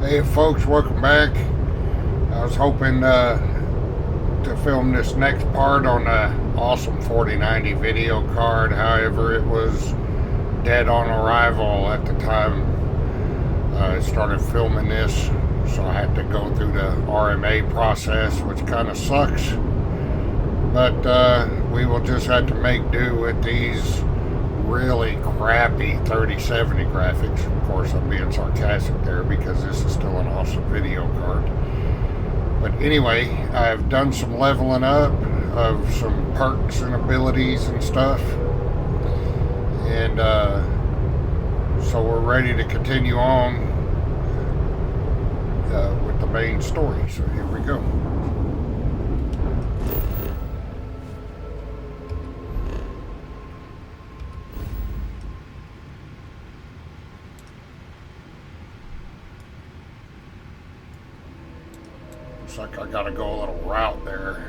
Hey folks, welcome back. I was hoping to film this next part on the awesome 4090 video card. However, it was dead on arrival at the time I started filming this, so I had to go through the RMA process, which kind of sucks. But we will just have to make do with these really crappy 3070 graphics. Of course, I'm being sarcastic there because this is still an awesome video card. But anyway, I've done some leveling up of some perks and abilities and stuff. And so we're ready to continue on with the main story. So here we go. Looks like I gotta go a little route there.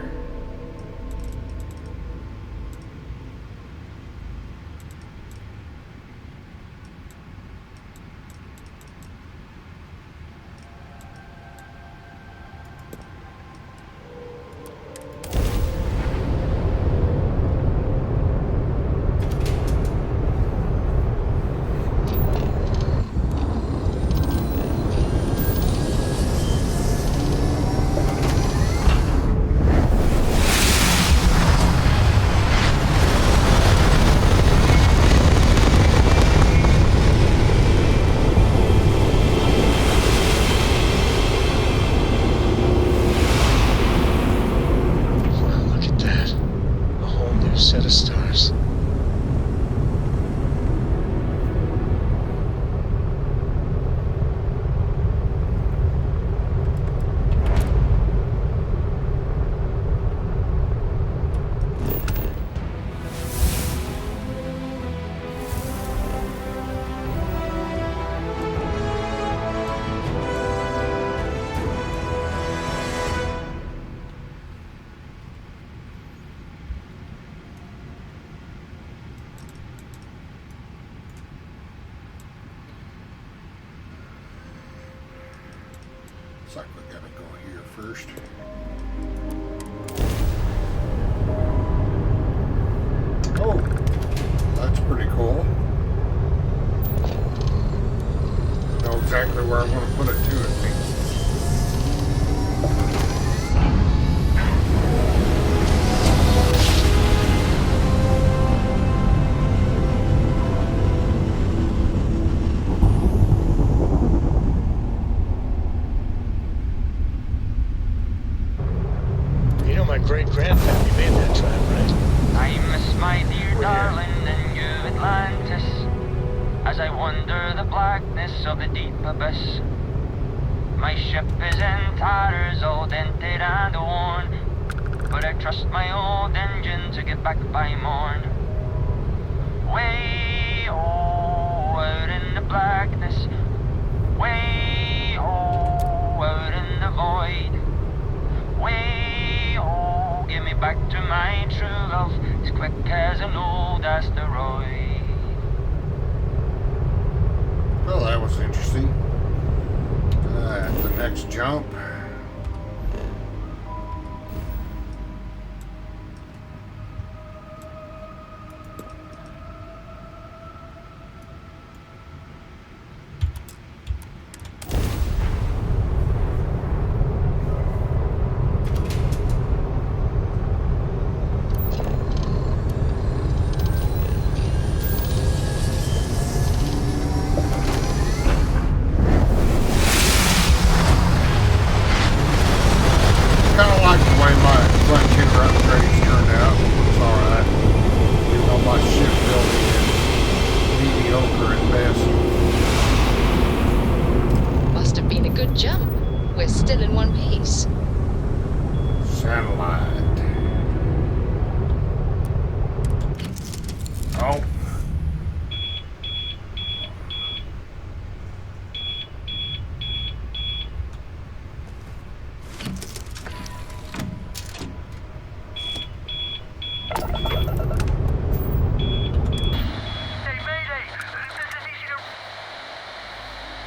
Set of stars. Looks like we gotta go here first. Oh, that's pretty cool. I know exactly where I'm gonna put it too, I think. My great-grandfamily made that trip, right? I miss my dear darling and you Atlantis, as I wander the blackness of the deep abyss. My ship is in tatters, all dented and worn, but I trust my old engine to get back by morn. Way out in the blackness, way out in the void, way give me back to my true love, as quick as an old asteroid. Well, that was interesting. The next jump.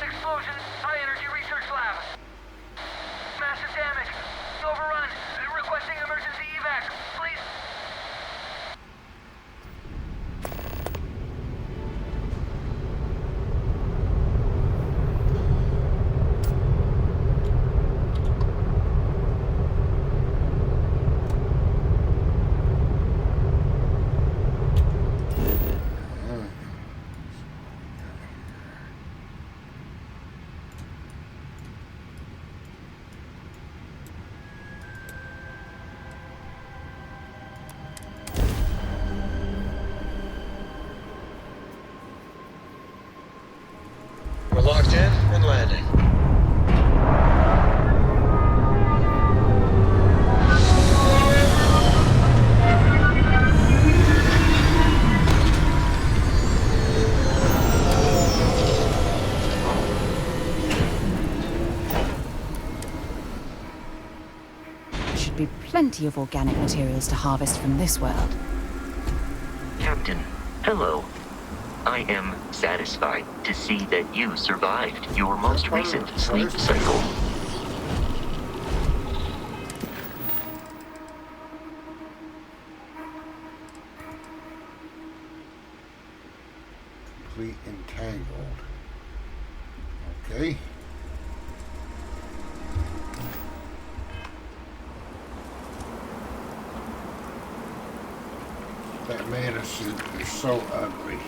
Explosion, high energy research lab. locked in and landing. There should be plenty of organic materials to harvest from this world. Captain, hello. I am satisfied to see that you survived your most recent sleep cycle. Complete entangled. Okay. That mana suit is so ugly.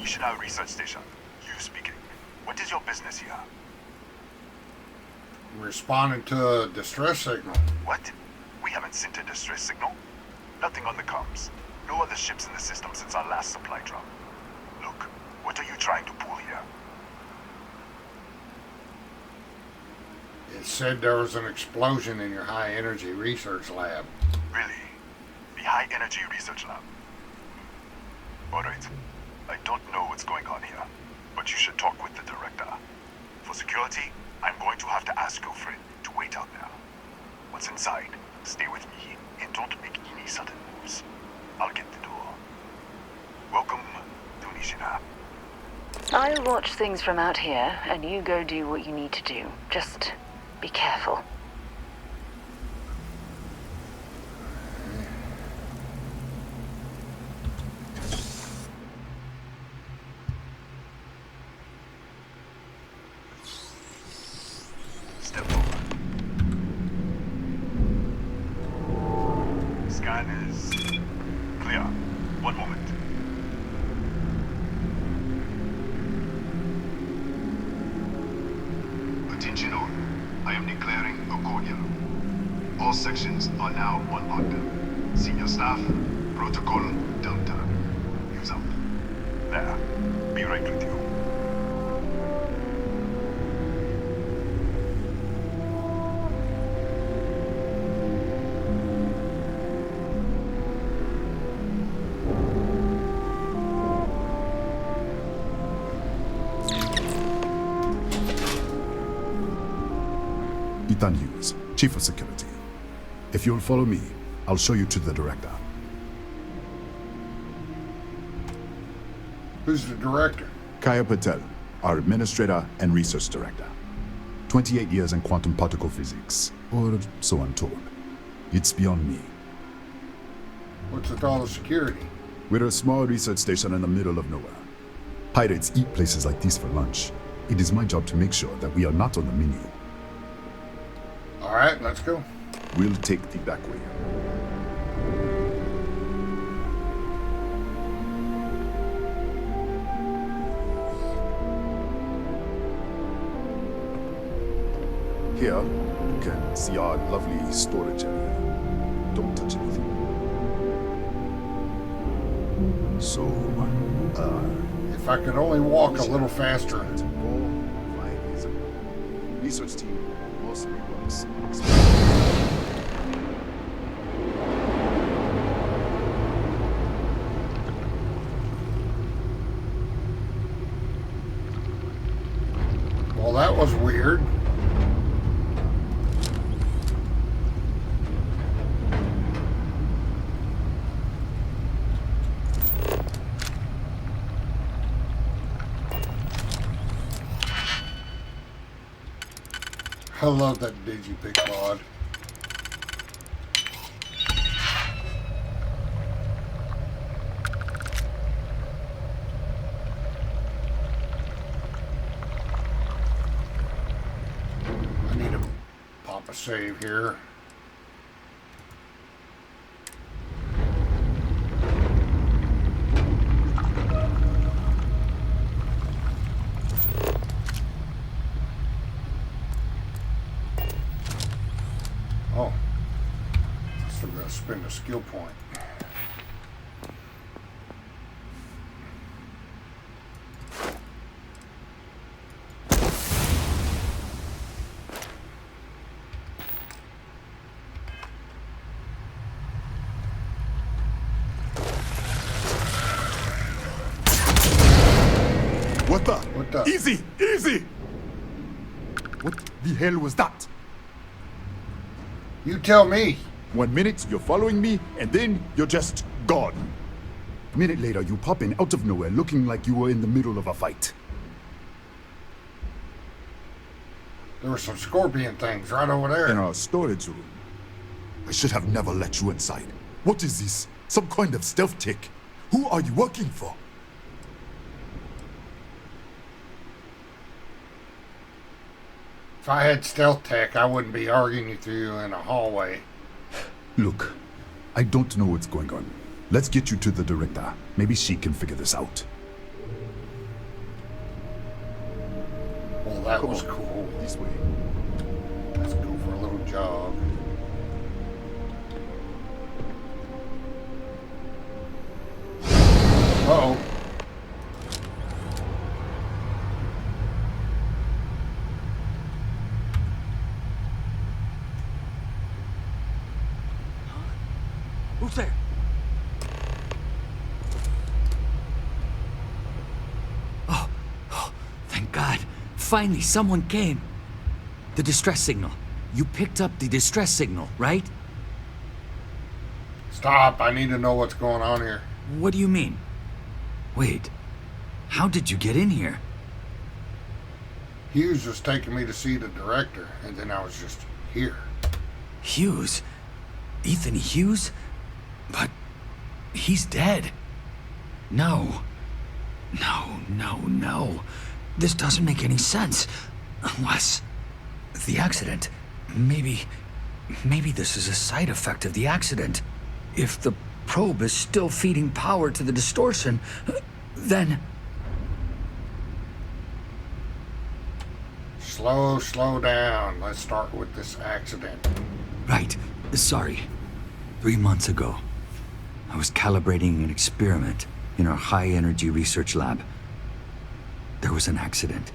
Ishina Research Station. You speaking. What is your business here? Responding to a distress signal. What? We haven't sent a distress signal. Nothing on the comms. No other ships in the system since our last supply drop. Look, what are you trying to pull here? It said there was an explosion in your high energy research lab. Really? The High Energy Research Lab? Alright. I don't know what's going on here, but you should talk with the director. For security, I'm going to have to ask your friend to wait out there. Once inside, stay with me and don't make any sudden moves. I'll get the door. Welcome to Nishina. I'll watch things from out here, and you go do what you need to do. Just be careful. Step over. Scan is clear. One moment. Attention all. I am declaring a cordial. All sections are now on lockdown. Senior staff, protocol Delta. Use out. There. Be right with you. Ethan Hughes, Chief of Security. If you'll follow me, I'll show you to the director. Who's the director? Kaya Patel, our Administrator and Research Director. 28 years in quantum particle physics, or so I'm told. It's beyond me. What's with all the security? We're a small research station in the middle of nowhere. Pirates eat places like these for lunch. It is my job to make sure that we are not on the menu. All right, let's go. We'll take the back way. Here, you can see our lovely storage area. Don't touch anything. So, If I could only walk a little faster. 5 years ago, research team mostly works. Well, that was weird. I love that DigiPick mod. I Pop a save here. Oh, still gotta spend a skill point. What the? Easy! Easy! What the hell was that? You tell me. 1 minute, you're following me, and then you're just gone. A minute later, you pop in out of nowhere looking like you were in the middle of a fight. There were some scorpion things right over there. In our storage room. I should have never let you inside. What is this? Some kind of stealth tick? Who are you working for? If I had stealth tech, I wouldn't be arguing with you in a hallway. Look, I don't know what's going on. Let's get you to the director. Maybe she can figure this out. Well, that was cool. This way. Let's go for a little jog. Uh-oh. Who's there? Oh, thank God. Finally, someone came. The distress signal. You picked up the distress signal, right? Stop. I need to know what's going on here. What do you mean? Wait, how did you get in here? Hughes was taking me to see the director, and then I was just here. Hughes? Ethan Hughes? But he's dead. No. No. This doesn't make any sense. Unless the accident. Maybe this is a side effect of the accident. If the probe is still feeding power to the distortion, then... Slow down. Let's start with this accident. Right. Sorry. 3 months ago, I was calibrating an experiment in our high-energy research lab. There was an accident.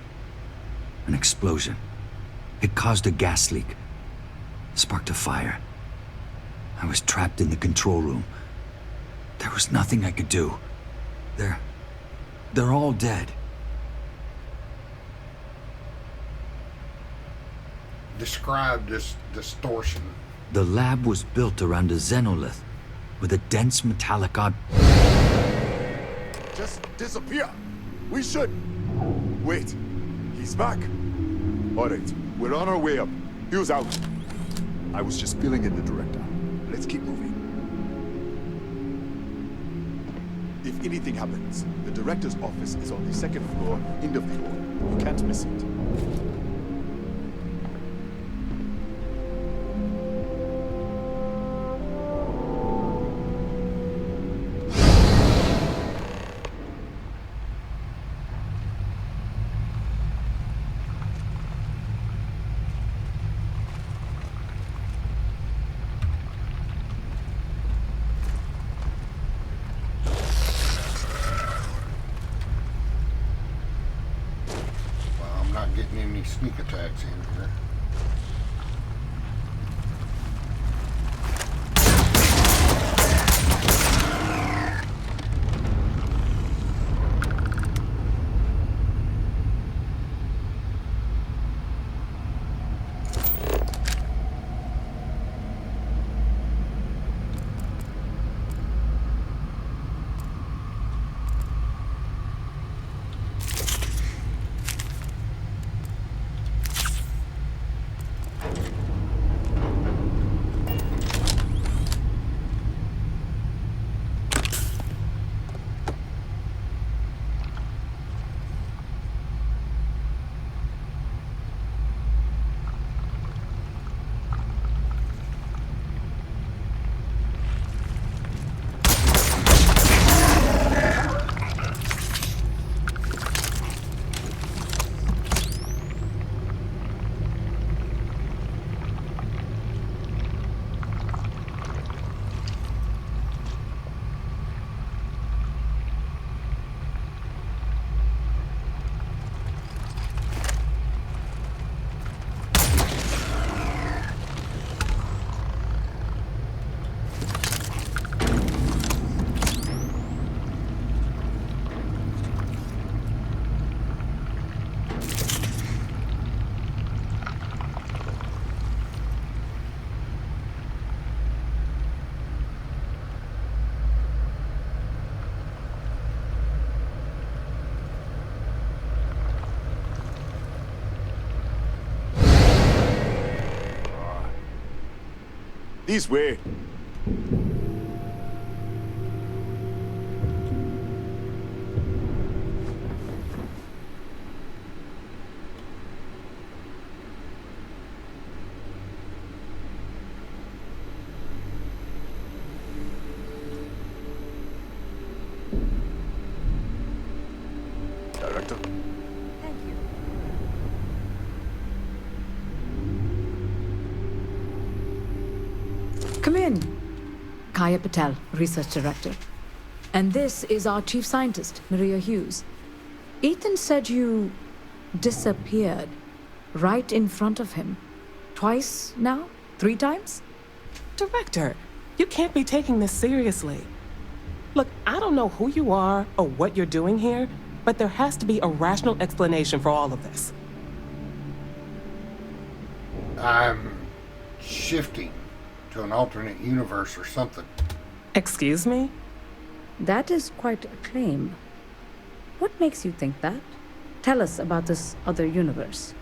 An explosion. It caused a gas leak. Sparked a fire. I was trapped in the control room. There was nothing I could do. They're all dead. Describe this distortion. The lab was built around a xenolith with a dense metallic Just disappear. We should. Wait. He's back. All right. We're on our way up. Hughes out. I was just filling in the director. Let's keep moving. If anything happens, the director's office is on the second floor, end of the hall. You can't miss it. Getting any sneak attacks in here. This way. Director? Thank you. Come in. Kaya Patel, Research Director. And this is our Chief Scientist, Maria Hughes. Ethan said you disappeared right in front of him. Twice now? 3 times? Director, you can't be taking this seriously. Look, I don't know who you are or what you're doing here, but there has to be a rational explanation for all of this. I'm shifting to an alternate universe or something. Excuse me? That is quite a claim. What makes you think that? Tell us about this other universe.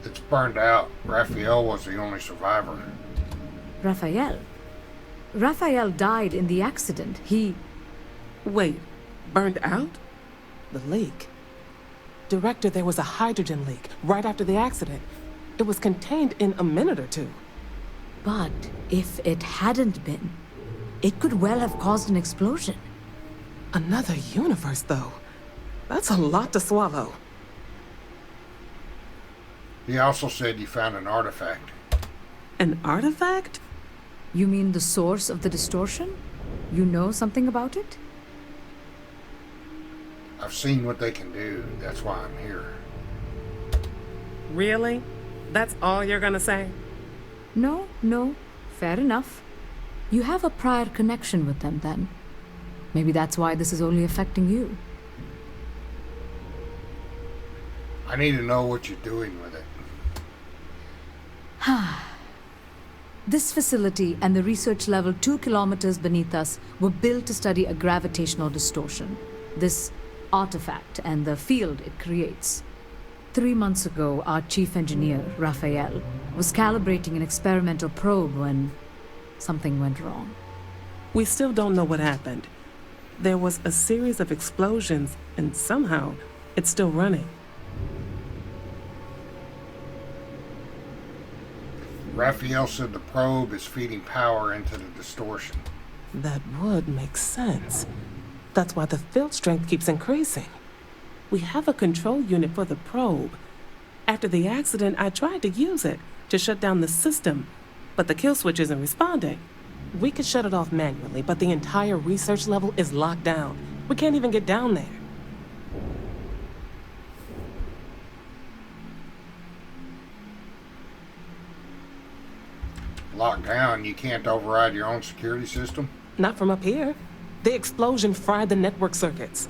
It's burned out. Raphael was the only survivor. Raphael? Raphael died in the accident. He... Wait, burned out? The leak. Director, there was a hydrogen leak right after the accident. It was contained in a minute or 2. But if it hadn't been, it could well have caused an explosion. Another universe, though. That's a lot to swallow. He also said you found an artifact. An artifact? You mean the source of the distortion? You know something about it? I've seen what they can do. That's why I'm here. Really? That's all you're gonna say? No. Fair enough. You have a prior connection with them, then. Maybe that's why this is only affecting you. I need to know what you're doing with it. This facility and the research level 2 kilometers beneath us were built to study a gravitational distortion. This artifact and the field it creates. 3 months ago, our chief engineer, Raphael, was calibrating an experimental probe when something went wrong. We still don't know what happened. There was a series of explosions, and somehow it's still running. Raphael said the probe is feeding power into the distortion. That would make sense. That's why the field strength keeps increasing. We have a control unit for the probe. After the accident, I tried to use it to shut down the system, but the kill switch isn't responding. We could shut it off manually, but the entire research level is locked down. We can't even get down there. Locked down, you can't override your own security system? Not from up here. The explosion fried the network circuits.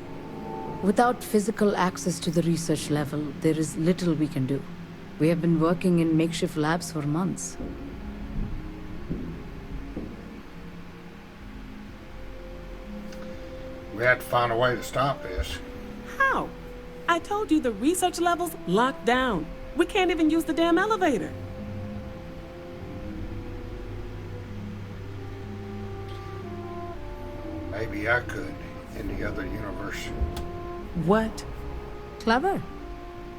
Without physical access to the research level, there is little we can do. We have been working in makeshift labs for months. We have to find a way to stop this. How? I told you the research level's locked down. We can't even use the damn elevator. Maybe I could, in the other universe. What? Clever.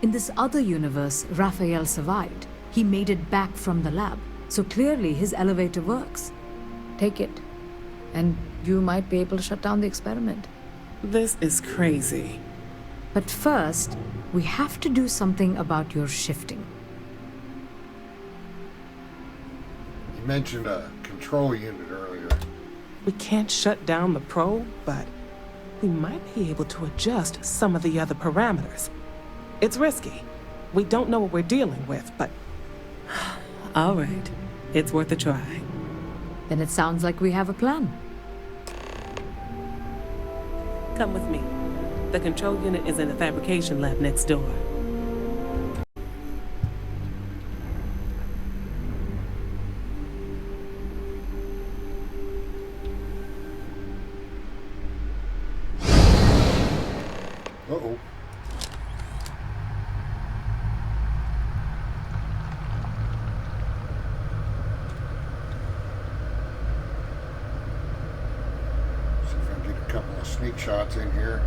In this other universe, Raphael survived. He made it back from the lab, so clearly his elevator works. Take it, and you might be able to shut down the experiment. This is crazy. But first, we have to do something about your shifting. You mentioned a control unit earlier. We can't shut down the probe, but we might be able to adjust some of the other parameters. It's risky. We don't know what we're dealing with, but... All right. It's worth a try. Then it sounds like we have a plan. Come with me. The control unit is in the fabrication lab next door. Uh-oh. sneak shots in here.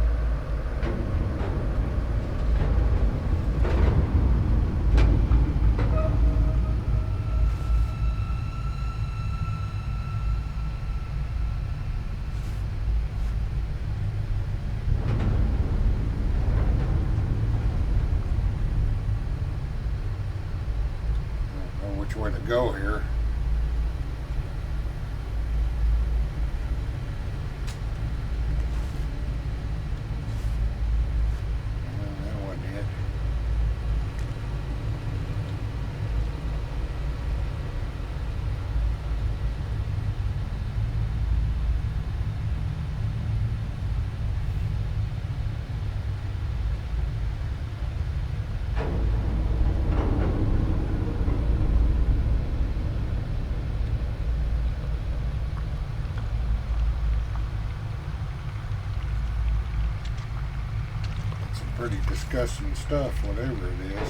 Which way to go here. That wasn't it. Pretty disgusting stuff, whatever it is.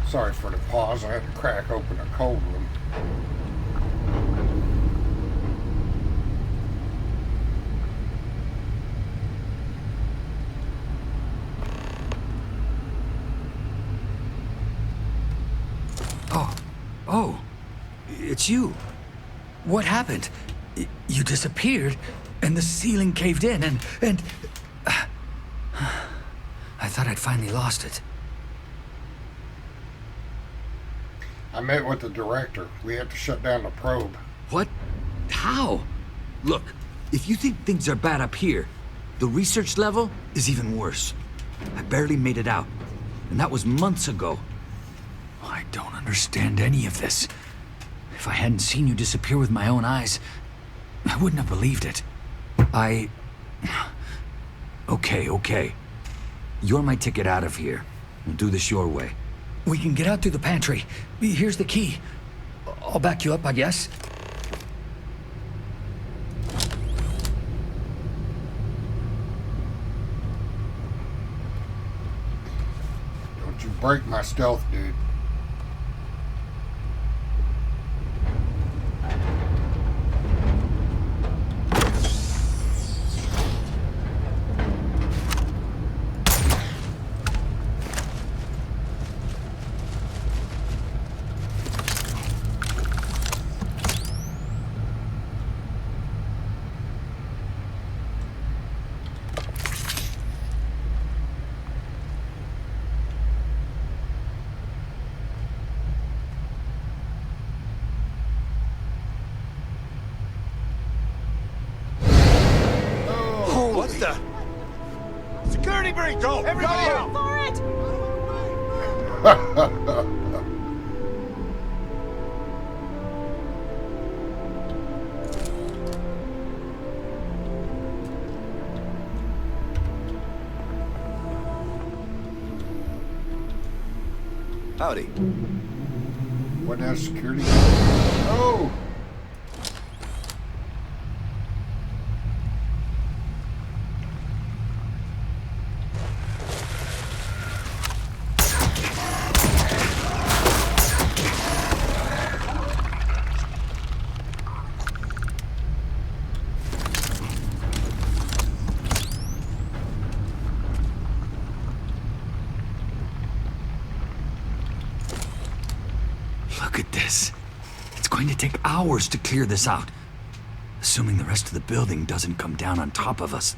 Sorry for the pause. I had to crack open a cold one. Oh, it's you. What happened? You disappeared, and the ceiling caved in, and I thought I'd finally lost it. I met with the director. We have to shut down the probe. What? How? Look, if you think things are bad up here, the research level is even worse. I barely made it out, and that was months ago. I don't understand any of this. If I hadn't seen you disappear with my own eyes, I wouldn't have believed it. Okay. You're my ticket out of here. We'll do this your way. We can get out through the pantry. Here's the key. I'll back you up, I guess. Don't you break my stealth, dude. Security breach! Go! Everybody out! For it! Howdy. What now, security? Oh! Look at this. It's going to take hours to clear this out. Assuming the rest of the building doesn't come down on top of us.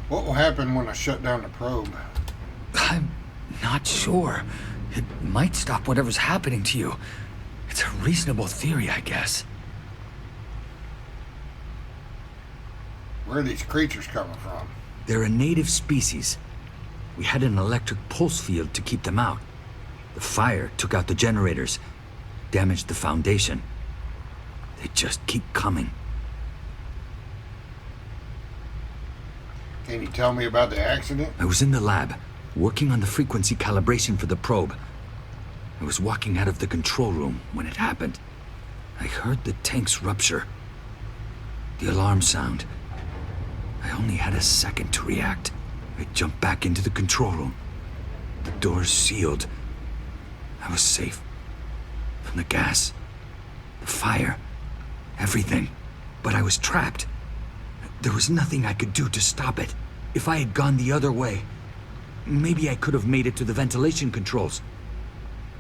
What will happen when I shut down the probe? I'm not sure. It might stop whatever's happening to you. It's a reasonable theory, I guess. Where are these creatures coming from? They're a native species. We had an electric pulse field to keep them out. The fire took out the generators, damaged the foundation. They just keep coming. Can you tell me about the accident? I was in the lab, working on the frequency calibration for the probe. I was walking out of the control room when it happened. I heard the tanks rupture. The alarm sound. I only had a second to react. I jumped back into the control room. The doors sealed. I was safe. From the gas, the fire, everything. But I was trapped. There was nothing I could do to stop it. If I had gone the other way, maybe I could have made it to the ventilation controls.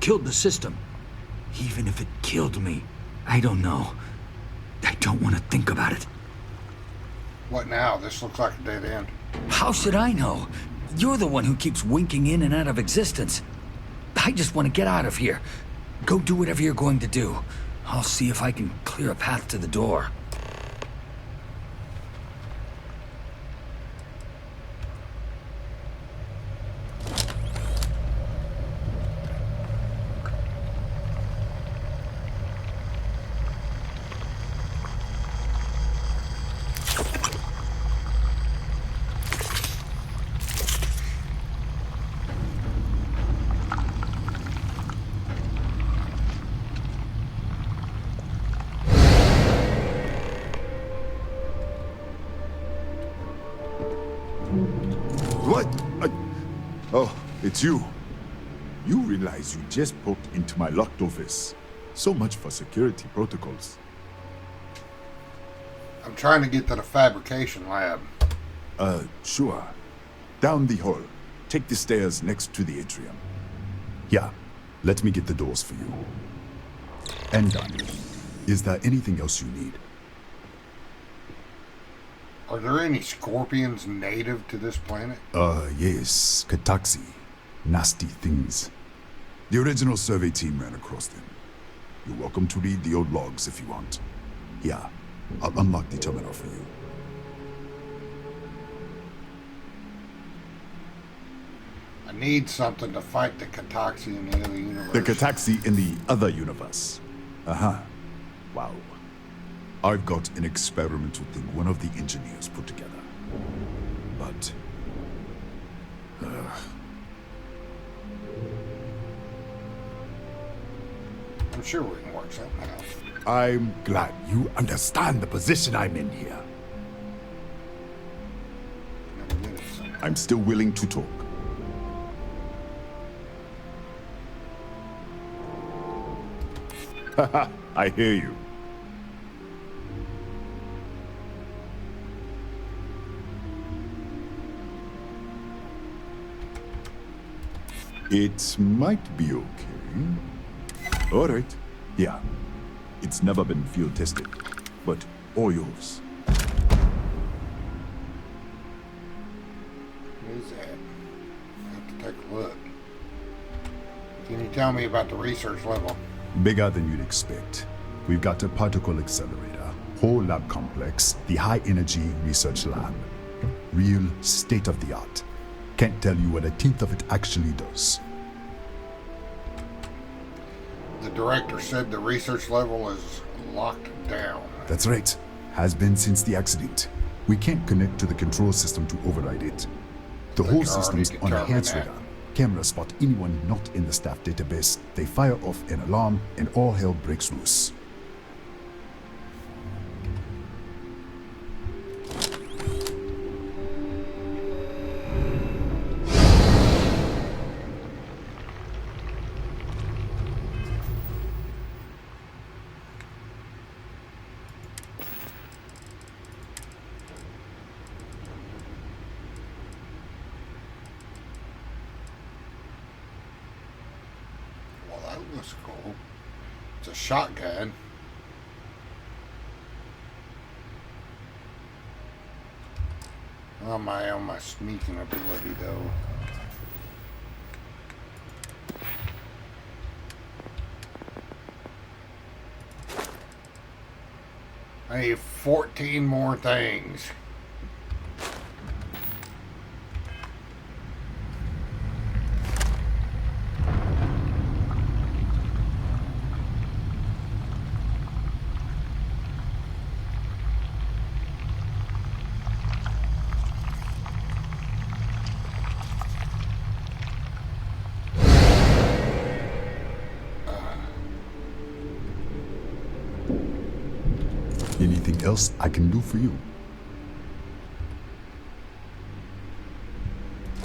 Killed the system. Even if it killed me, I don't know. I don't want to think about it. What now? This looks like a dead end. How should I know? You're the one who keeps winking in and out of existence. I just want to get out of here. Go do whatever you're going to do. I'll see if I can clear a path to the door. What? Oh, it's you. You realize you just poked into my locked office. So much for security protocols. I'm trying to get to the fabrication lab. Sure. Down the hall. Take the stairs next to the atrium. Yeah, let me get the doors for you. And done. Is there anything else you need? Are there any scorpions native to this planet? Yes. Kataxi. Nasty things. The original survey team ran across them. You're welcome to read the old logs if you want. Yeah, I'll unlock the terminal for you. I need something to fight the Kataxi in the other universe. The Kataxi in the other universe. Uh-huh. Wow. I've got an experimental thing one of the engineers put together. But... I'm sure we can work something out. I'm glad you understand the position I'm in here. Never did it, so. I'm still willing to talk. Haha, I hear you. It might be okay. All right. Yeah. It's never been field tested, but all yours. What is that? I have to take a look. Can you tell me about the research level? Bigger than you'd expect. We've got a particle accelerator, whole lab complex, the high energy research lab. Real state of the art. Can't tell you what a tenth of it actually does. The director said the research level is locked down. That's right. Has been since the accident. We can't connect to the control system to override it. The whole system's on a hands radar. Cameras spot anyone not in the staff database. They fire off an alarm and all hell breaks loose. That's cool. It's a shotgun. On my sneaking ability though. I need 14 more things. Anything else I can do for you?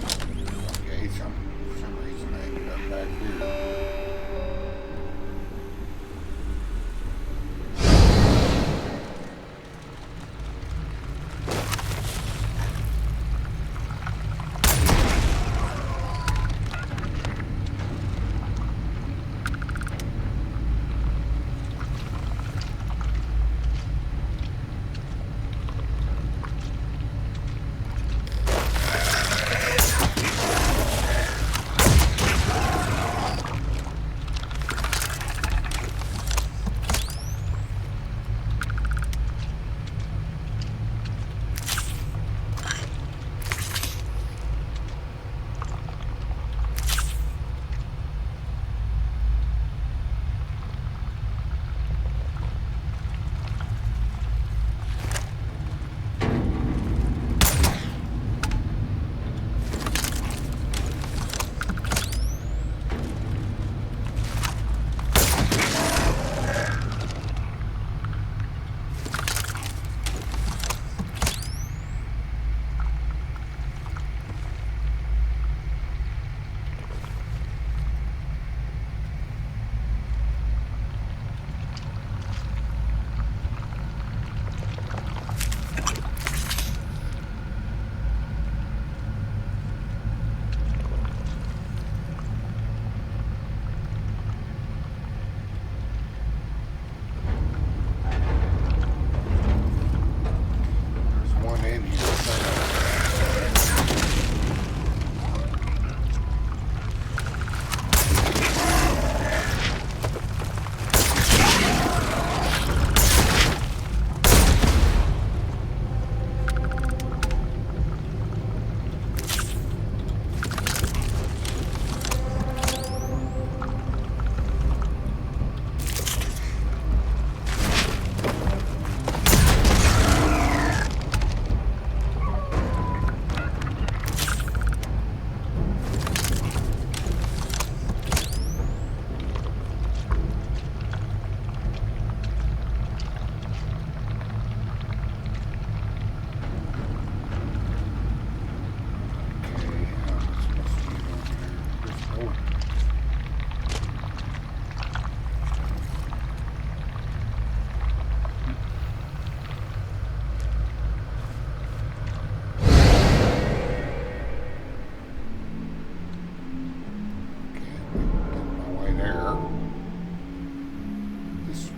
Okay, for some reason I ended up back here.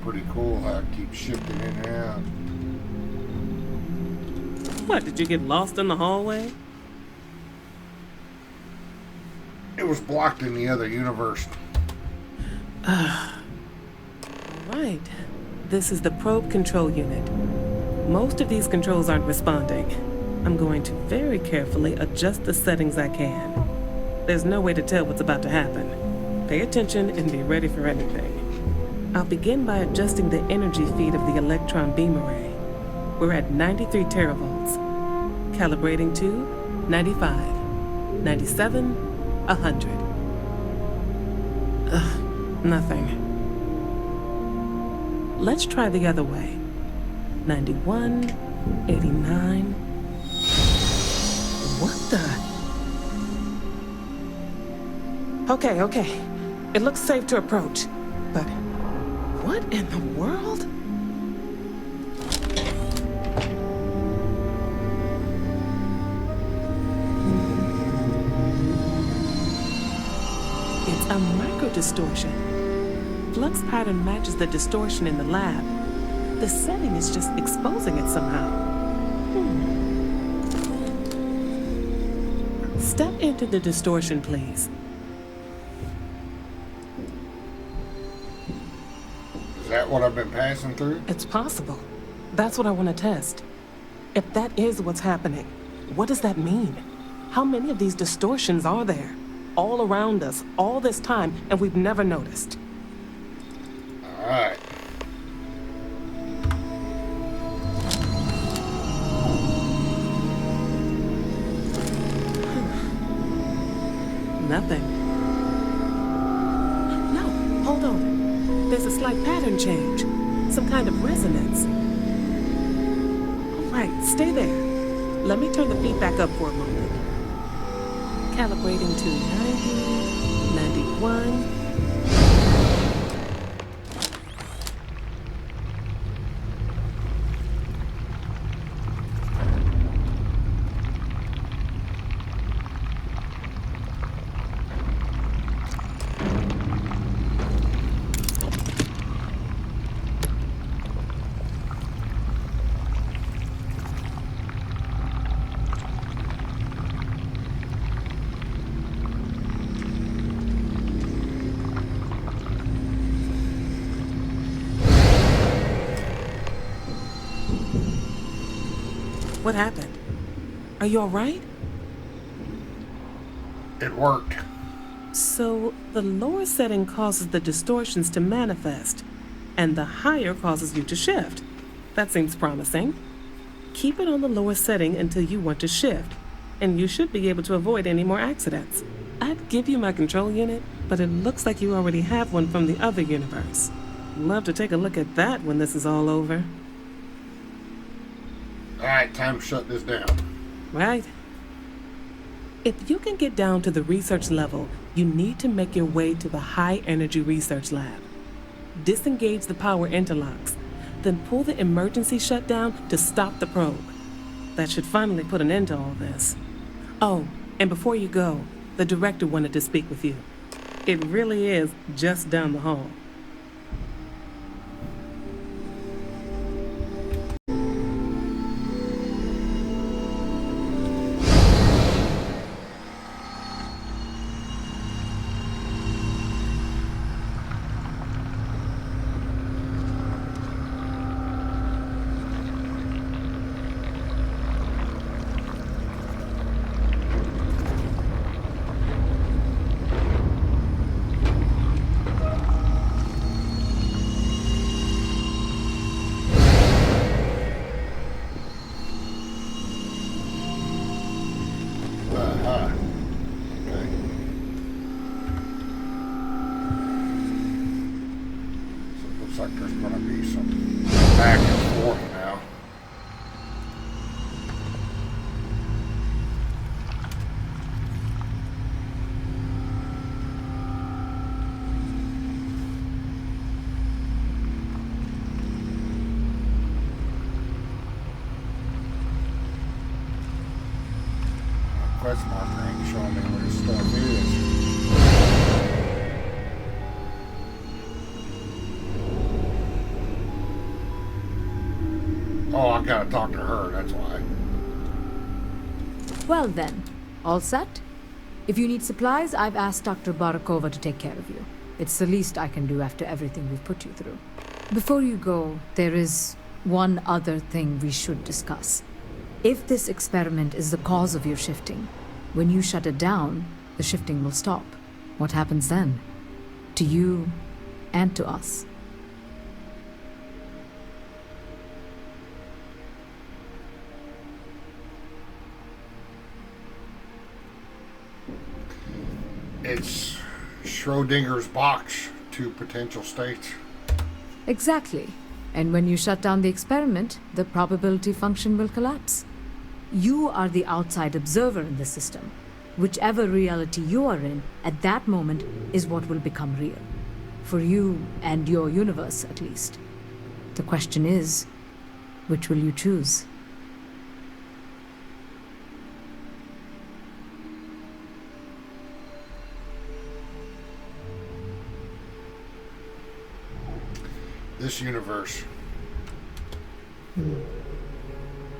Pretty cool how it keeps shifting in and out. What, did you get lost in the hallway? It was blocked in the other universe. Right. This is the probe control unit. Most of these controls aren't responding. I'm going to very carefully adjust the settings I can. There's no way to tell what's about to happen. Pay attention and be ready for anything. I'll begin by adjusting the energy feed of the electron beam array. We're at 93 teravolts. Calibrating to 95, 97, 100. Nothing. Let's try the other way. 91, 89. What the? Okay. It looks safe to approach, but what in the world? It's a microdistortion. flux pattern matches the distortion in the lab. The setting is just exposing it somehow. Step into the distortion, please. Is that what I've been passing through? It's possible. That's what I want to test. If that is what's happening, what does that mean? How many of these distortions are there? All around us, all this time, and we've never noticed. All right. Nothing. No, hold on. There's a slight pattern change. Some kind of resonance. All right, stay there. Let me turn the feedback up for a moment. Calibrating to 90, 91. What happened? Are you all right? It worked. So, the lower setting causes the distortions to manifest, and the higher causes you to shift. That seems promising. Keep it on the lower setting until you want to shift, and you should be able to avoid any more accidents. I'd give you my control unit, but it looks like you already have one from the other universe. Love to take a look at that when this is all over. Alright, time to shut this down. Right. If you can get down to the research level, you need to make your way to the high energy research lab. Disengage the power interlocks, then pull the emergency shutdown to stop the probe. That should finally put an end to all this. Oh, and before you go, the director wanted to speak with you. It really is just down the hall. Like there's going to be some back and forth now. Quest marker ain't showing me where this stuff is. Oh, I gotta talk to her, that's why. Well then, all set? If you need supplies, I've asked Dr. Barakova to take care of you. It's the least I can do after everything we've put you through. Before you go, there is one other thing we should discuss. If this experiment is the cause of your shifting, when you shut it down, the shifting will stop. What happens then? To you and to us. It's Schrodinger's box, two potential states. Exactly. And when you shut down the experiment, the probability function will collapse. You are the outside observer in the system. Whichever reality you are in, at that moment, is what will become real. For you and your universe, at least. The question is, which will you choose? this universe.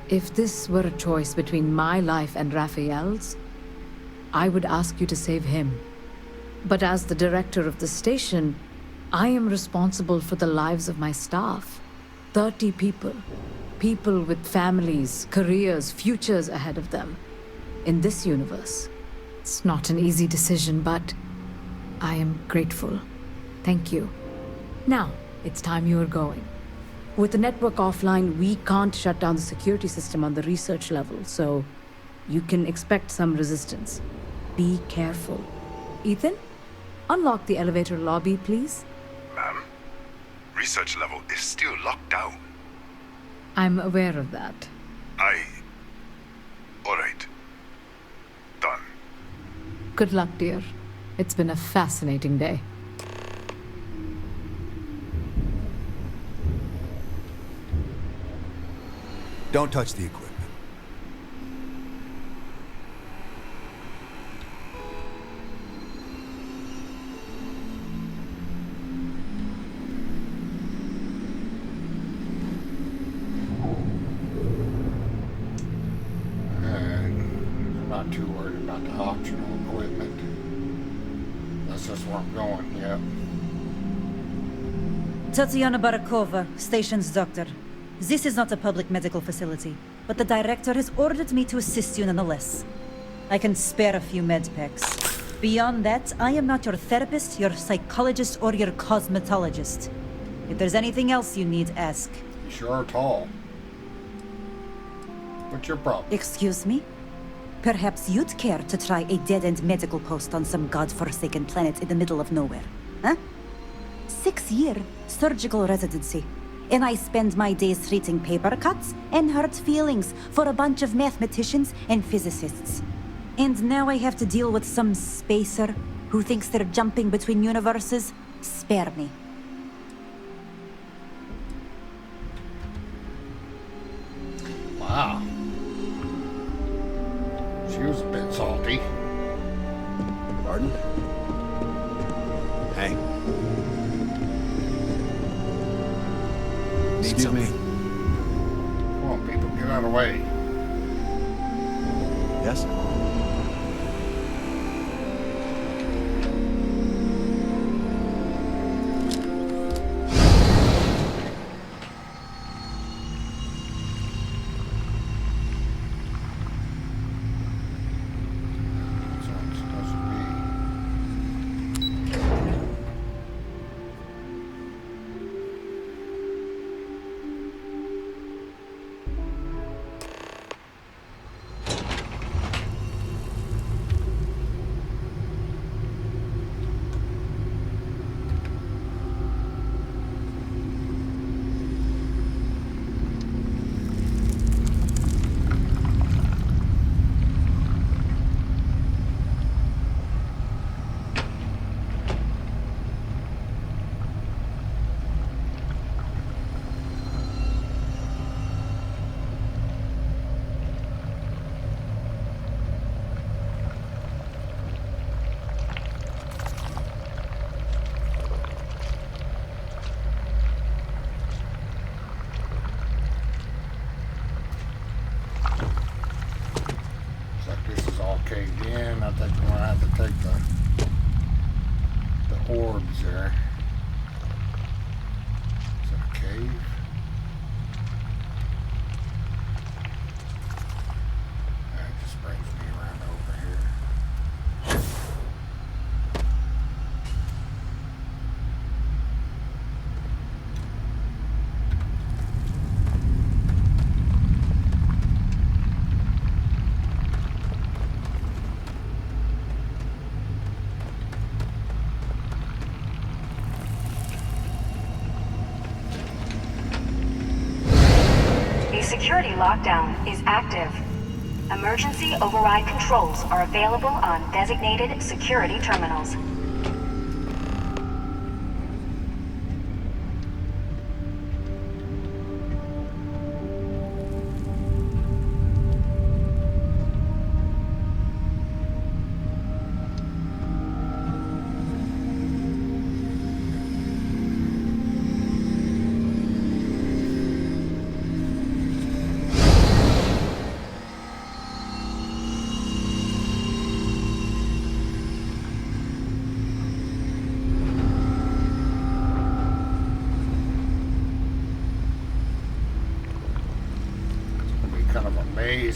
If this were a choice between my life and Raphael's, I would ask you to save him. But as the director of the station, I am responsible for the lives of my staff. 30 people. People with families, careers, futures ahead of them. In this universe. It's not an easy decision, but I am grateful. Thank you. Now, it's time you are going. With the network offline, we can't shut down the security system on the research level, so you can expect some resistance. Be careful. Ethan, unlock the elevator lobby, please. Ma'am, research level is still locked down. I'm aware of that. All right. Done. Good luck, dear. It's been a fascinating day. Don't touch the equipment. I'm not too worried about the optional equipment. That's just where I'm going, yeah. Tatiana Barakova, station's doctor. This is not a public medical facility, but the director has ordered me to assist you nonetheless. I can spare a few med packs. Beyond that, I am not your therapist, your psychologist, or your cosmetologist. If there's anything else you need, ask. You sure are tall. What's your problem? Excuse me? Perhaps you'd care to try a dead-end medical post on some godforsaken planet in the middle of nowhere, huh? 6-year surgical residency. And I spend my days treating paper cuts and hurt feelings for a bunch of mathematicians and physicists. And now I have to deal with some spacer who thinks they're jumping between universes. Spare me. Wow. She was a bit salty. Pardon? Hey. Excuse me. Come on, people, get out of the way. Yes? That's what it's supposed to be. Caved in. I think we're gonna have to take the orbs there. Is that a cave? That just brings me around over here. Security lockdown is active. Emergency override controls are available on designated security terminals.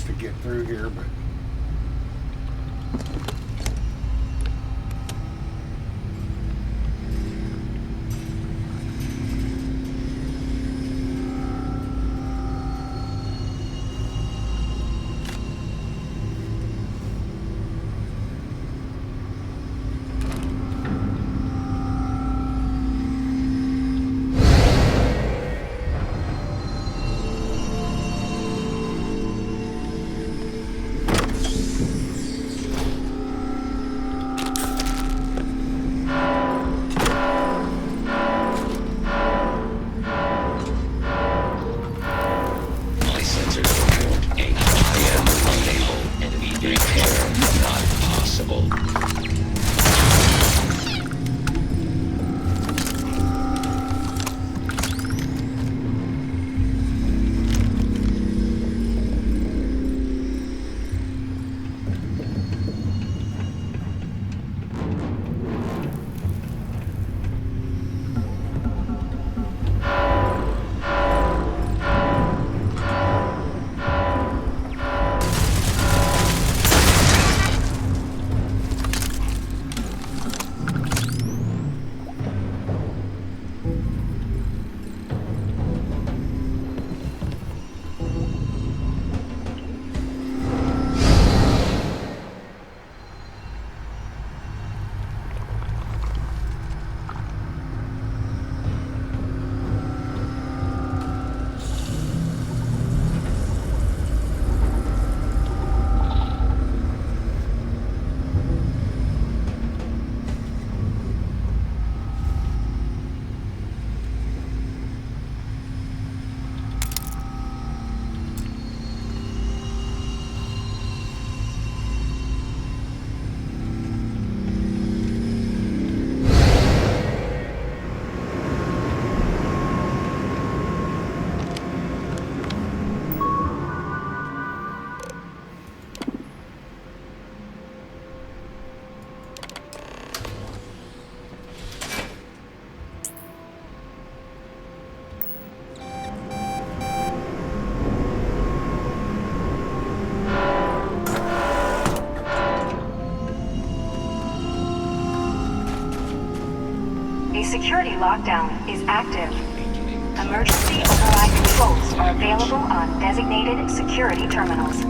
to get through here, but My sensors report a unable enemy repair not possible. A security lockdown is active. Emergency override controls are available on designated security terminals.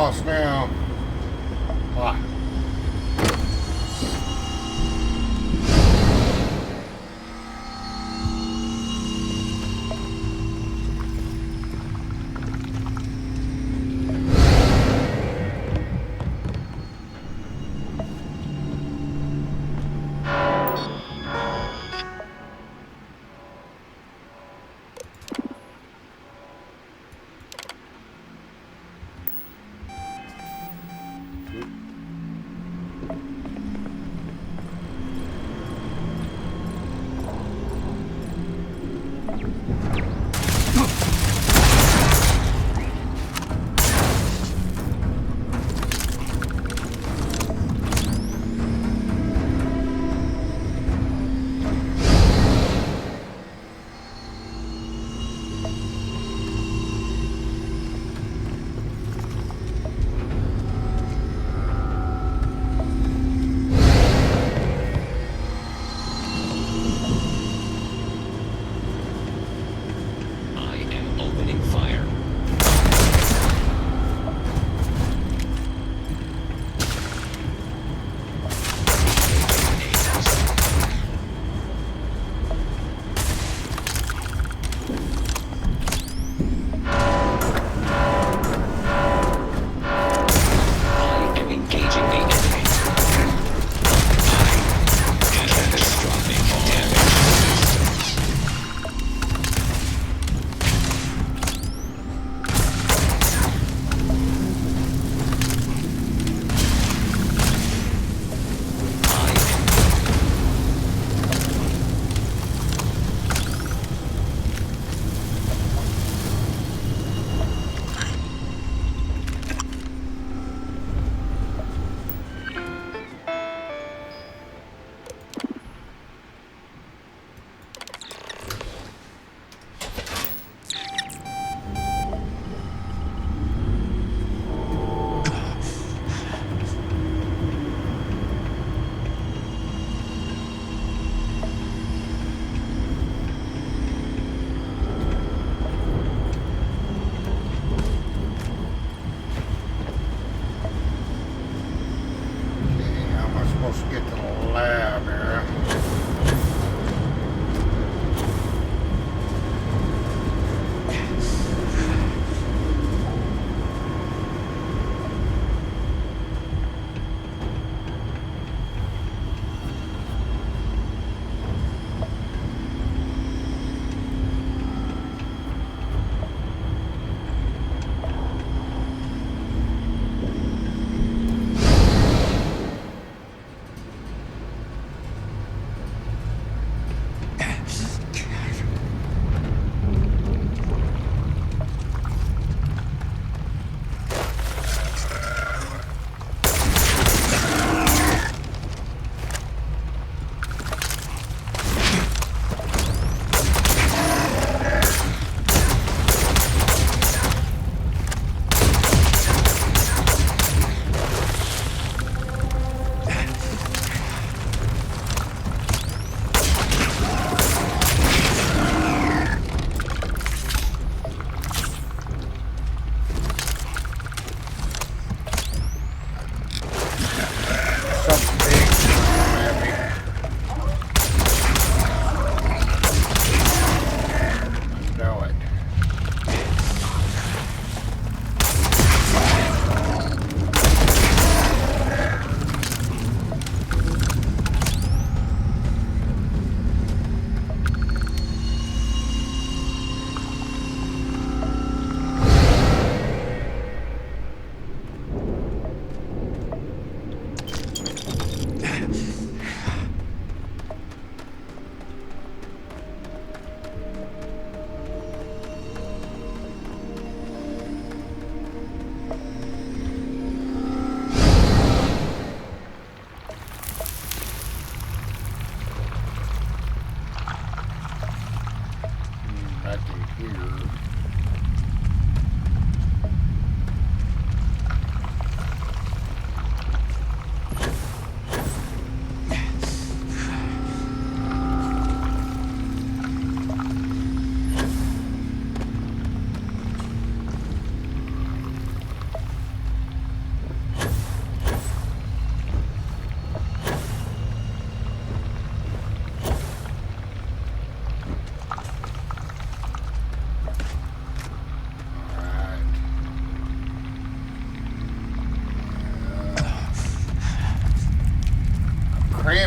lost now. Why?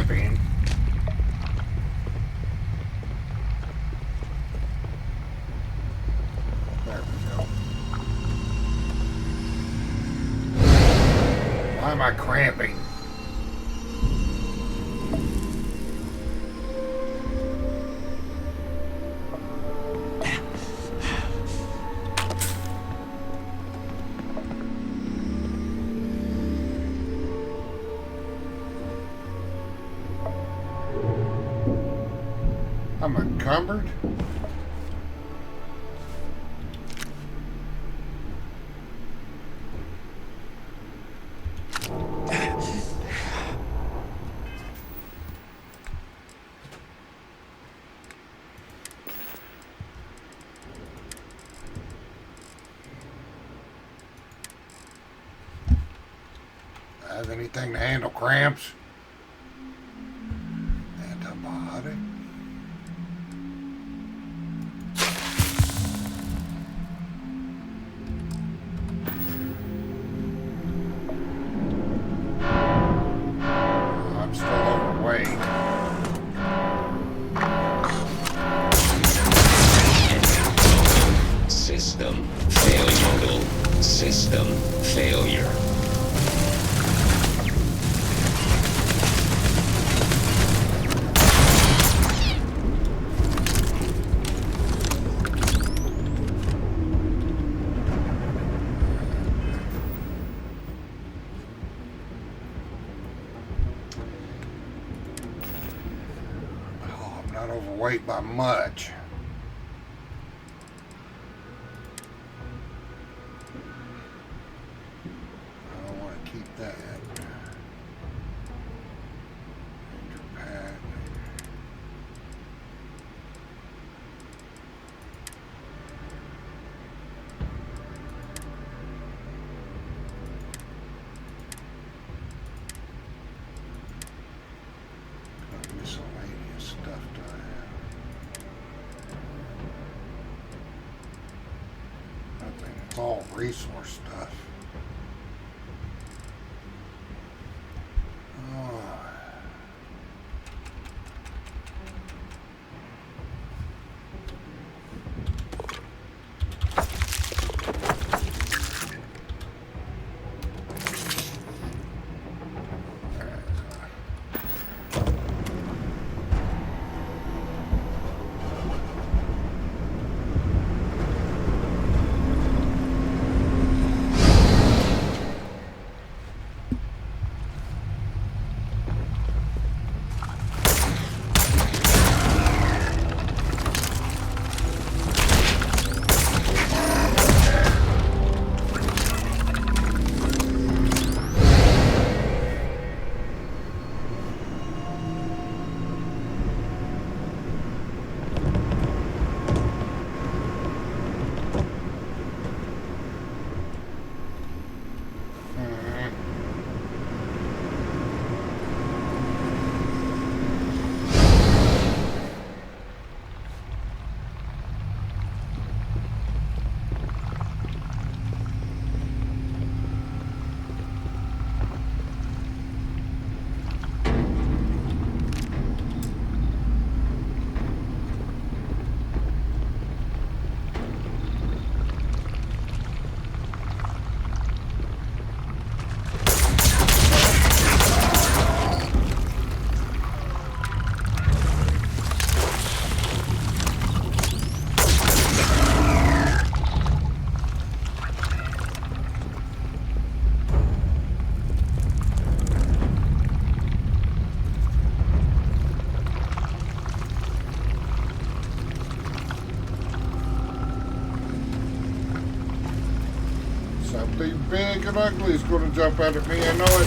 cramping. There we go. Why am I cramping? I'm encumbered. Have anything to handle cramps? Antibiotic. I'm still overweight. System failure. System failure. Oh, I'm not overweight by much. I don't want to keep that. Major pack. What miscellaneous stuff do I have? Nothing. It's all resource stuff. Oh. Something big and ugly is going to jump out at me. I know it.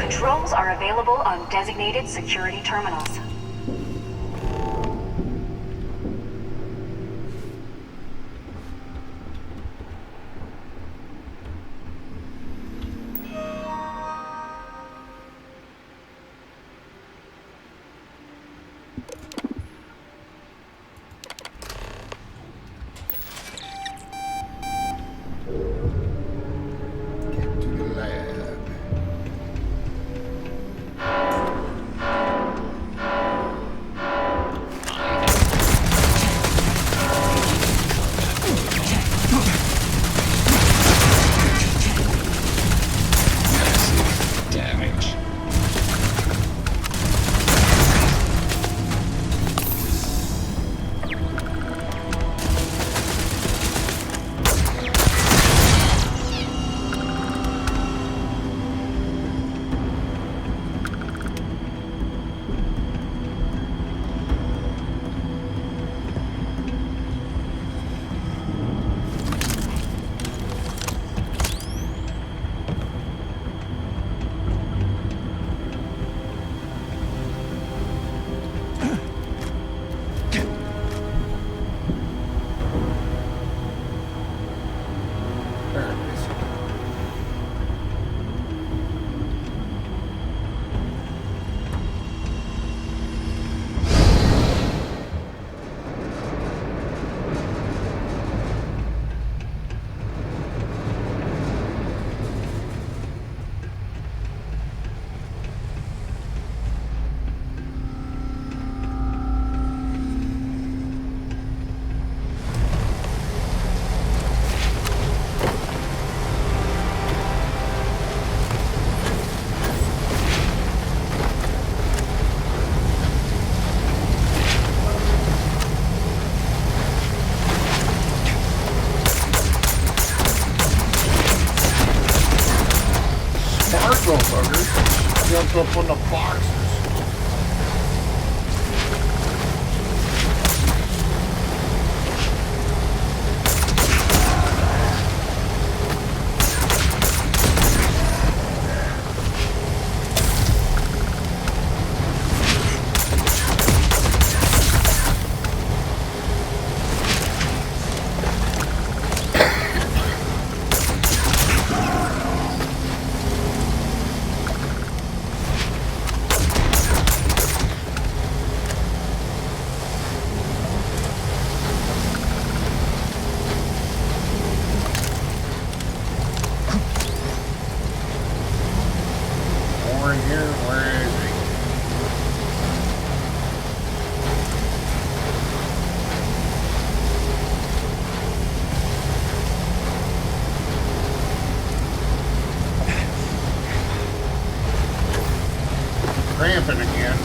Controls are available on designated security terminals. jumped up on the boxes. Cramping again.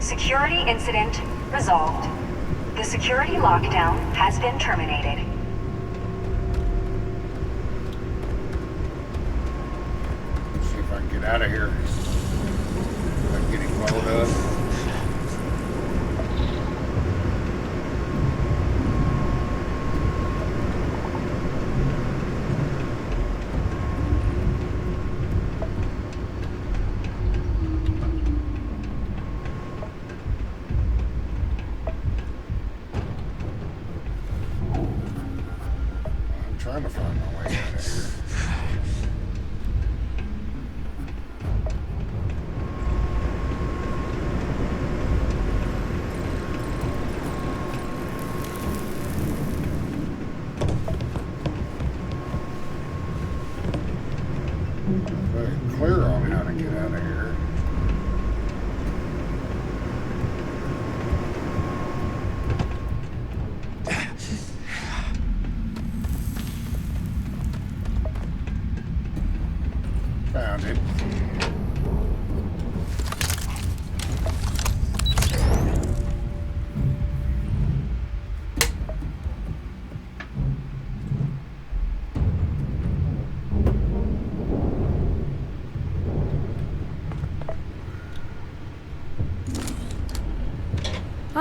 Security incident resolved. The security lockdown has been terminated. Let's see if I can get out of here. I'm getting loaded up. Trying to find my way out of here.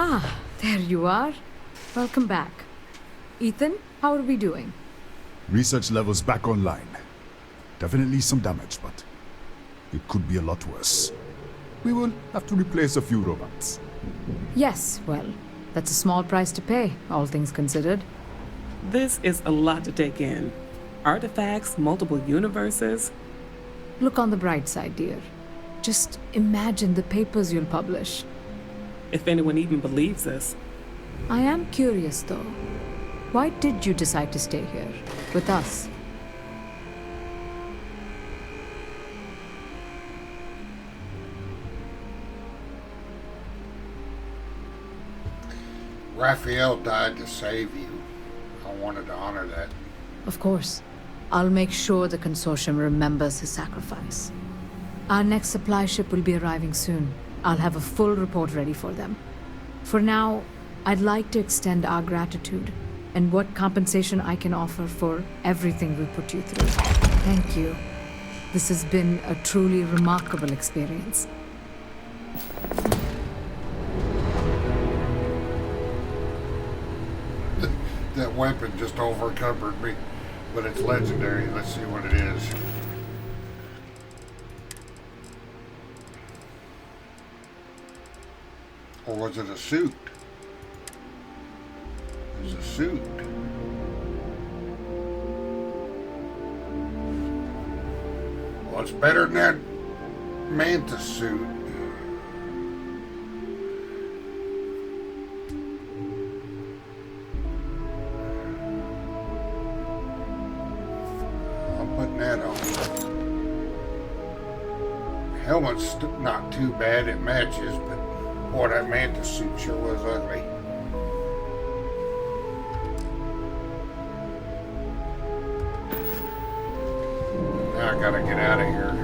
Ah, there you are. Welcome back. Ethan, how are we doing? Research levels back online. Definitely some damage, but it could be a lot worse. We will have to replace a few robots. Yes, well, that's a small price to pay, all things considered. This is a lot to take in. Artifacts, multiple universes. Look on the bright side, dear. Just imagine the papers you'll publish. If anyone even believes us. I am curious, though. Why did you decide to stay here, with us? Raphael died to save you. I wanted to honor that. Of course. I'll make sure the consortium remembers his sacrifice. Our next supply ship will be arriving soon. I'll have a full report ready for them. For now, I'd like to extend our gratitude and what compensation I can offer for everything we put you through. Thank you. This has been a truly remarkable experience. That weapon just overcovered me, but it's legendary. Let's see what it is. Or was it a suit? It was a suit. Well, it's better than that Mantis suit. I'm putting that on. Helmet's not too bad, it matches, but boy, that Mantis suit sure was ugly. Now I gotta get out of here.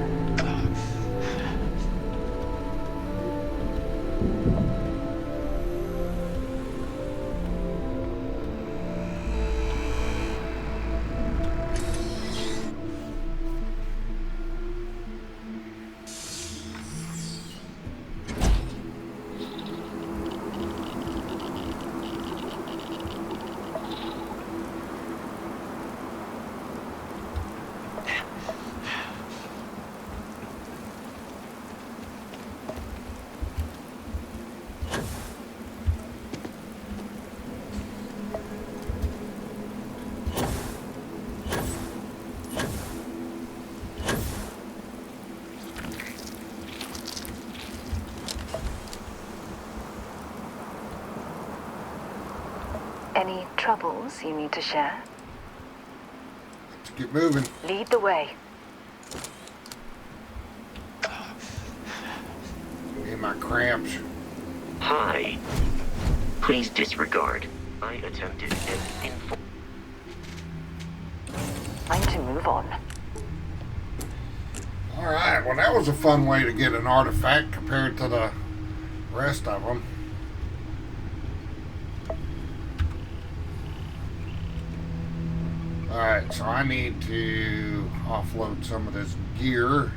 Any troubles you need to share? Let's get moving. Lead the way. Need my cramps. Hi. Please disregard. I attempted an Time to move on. Alright, well that was a fun way to get an artifact compared to the rest of them. Alright, so I need to offload some of this gear.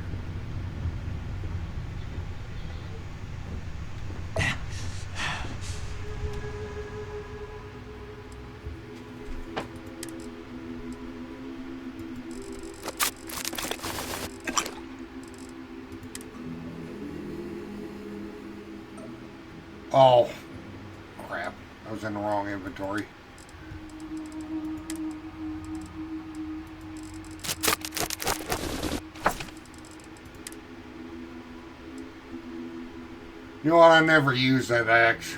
Oh, crap. I was in the wrong inventory. You know what? I never use that axe.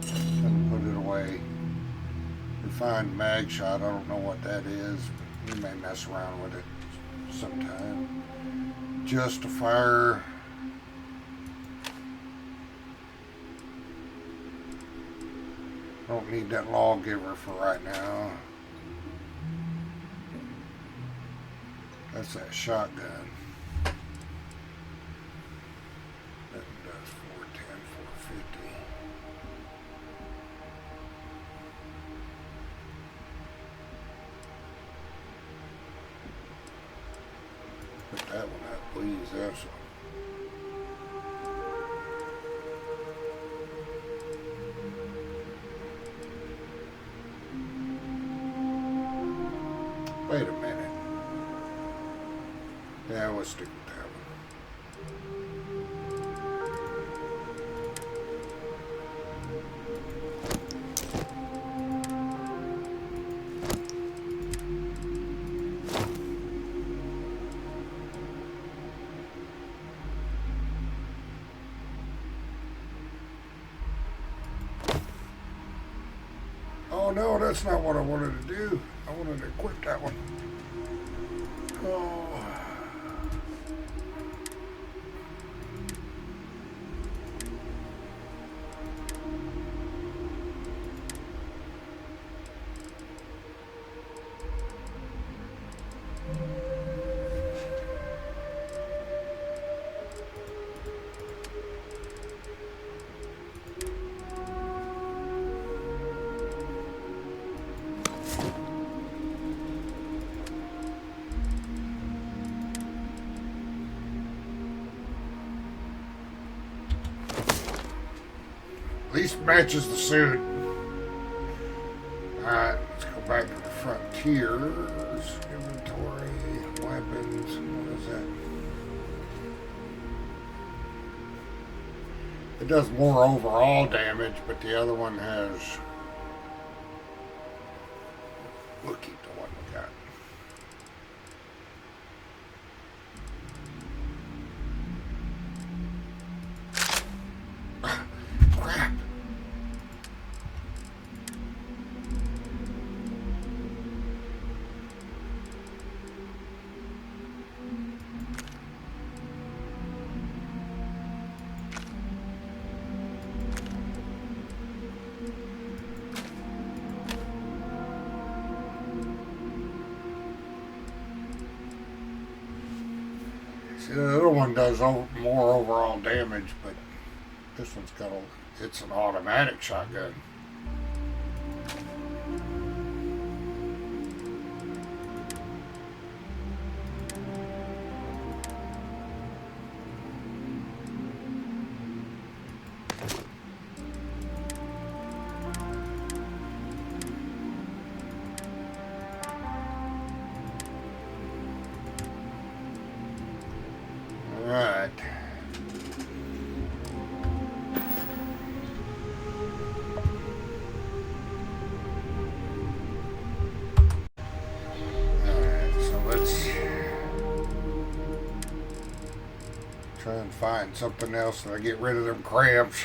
Gonna put it away. Refined mag shot. I don't know what that is. You may mess around with it sometime. Justifier. Don't need that lawgiver for right now. That's that shotgun. That does 410, 450. Put that one up, please. That's Wait a minute. Yeah, we'll stick with that Oh no, that's not what I wanted to do. I wanted to equip that one. Oh. At least matches the suit. Alright, let's go back to the frontiers. Inventory, weapons, what is that? It does more overall damage, but the other one has... We'll keep the one we got. Crap. See, the other one does more overall damage, but this one's got it's an automatic shotgun. All right. Try and find something else so I get rid of them cramps.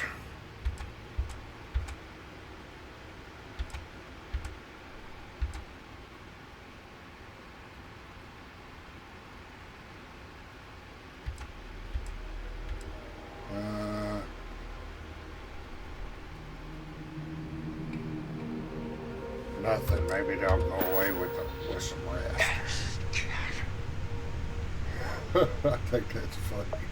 Nothing. Maybe they'll go away with some rest. I think that's funny.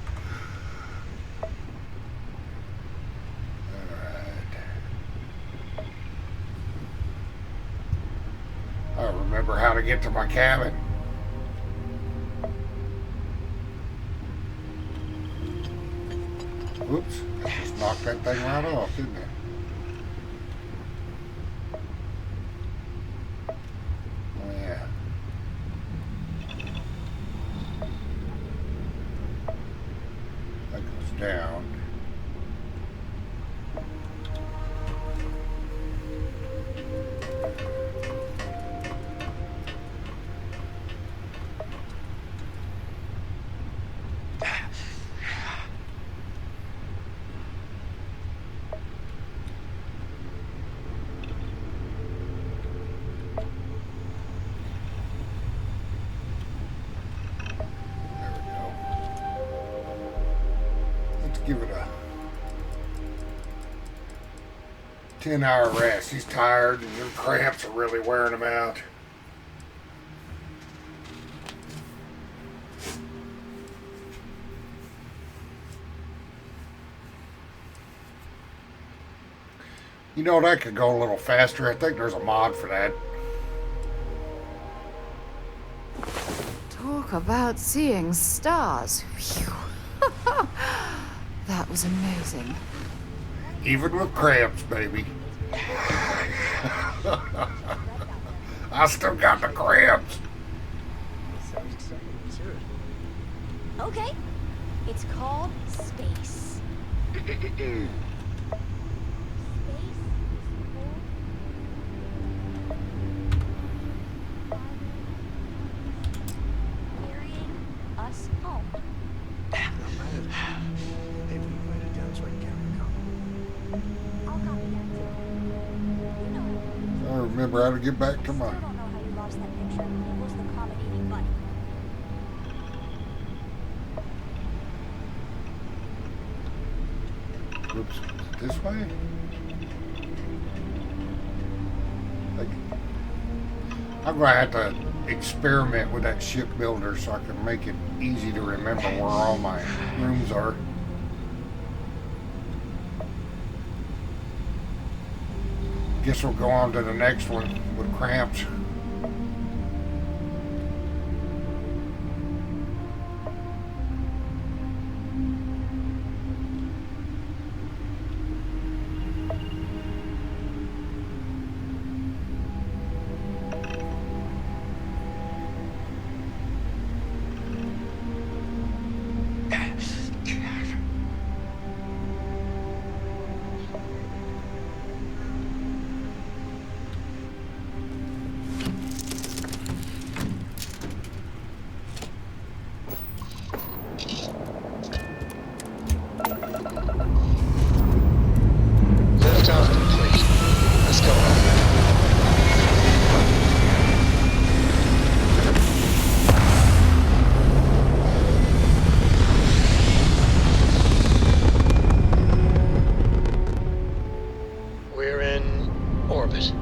I remember how to get to my cabin. Whoops, I just knocked that thing right off, didn't I? Oh yeah. That goes down. Give it a 10-hour rest. He's tired and the cramps are really wearing him out. You know, that could go a little faster. I think there's a mod for that. Talk about seeing stars. Phew. That was amazing. Even with cramps, baby. I still got the cramps. Okay. It's called space. Space carrying us home. Maybe we write it down so I can recall. I'll copy that too. You know, I remember how to get back to my. I don't know how you lost that picture. It was the comet eating bunny. Oops, this way? I'm gonna have to experiment with that shipbuilder so I can make it easy to remember where all my rooms are. Guess we'll go on to the next one with cramps. Liftoff complete. Let's go. We're in orbit.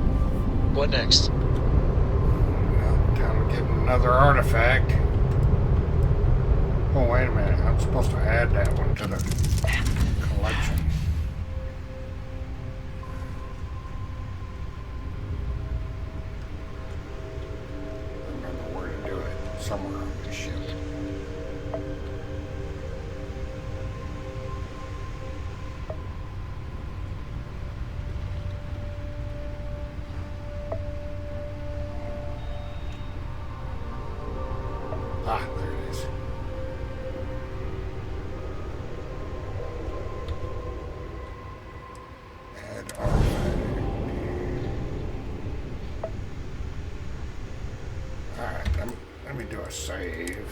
What next? Well, time to get another artifact. Oh, wait a minute. I'm supposed to add that one to the collection. Remember where to do it. Somewhere on the ship. Ah, there it is. Add artifact. Alright, let me do a save.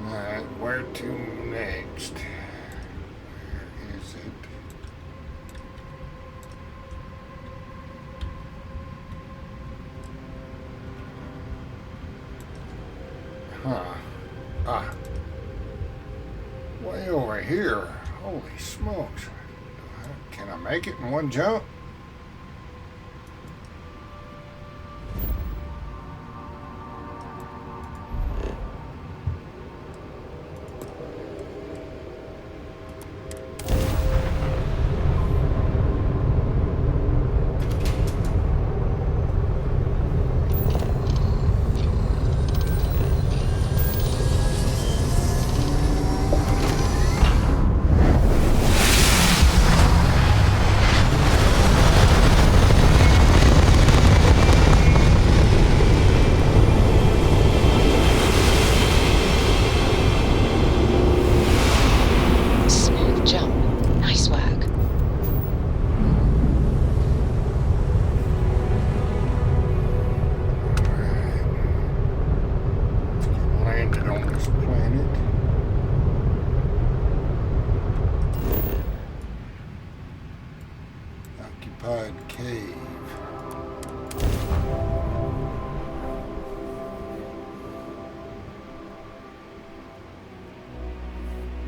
Alright, where to next? Where is it? Huh. Ah. Way over here. Holy smokes. Can I make it in one jump? Smooth jump. Nice work. Landed on this planet. Occupied cave.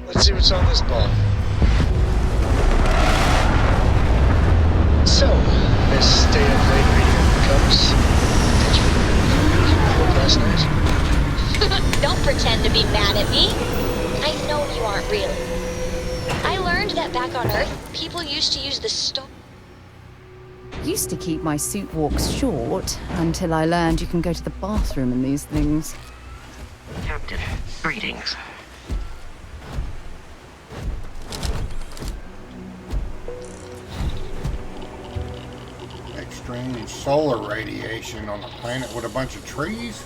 Let's see what's on this ball. So, be mad at me. I know you aren't really. I learned that back on Earth, people used to use the Used to keep my suit walks short until I learned you can go to the bathroom in these things. Captain, greetings. Extreme solar radiation on a planet with a bunch of trees?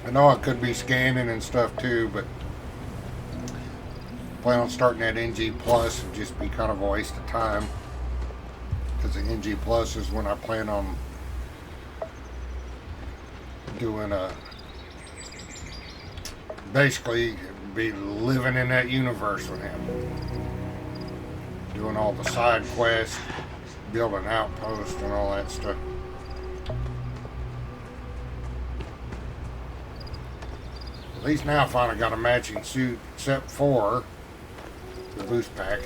I know I could be scanning and stuff too, but plan on starting that NG Plus and just be kind of a waste of time, because the NG Plus is when I plan on doing basically be living in that universe with him, doing all the side quests, building outposts and all that stuff. At least now I finally got a matching suit, except for the boost pack.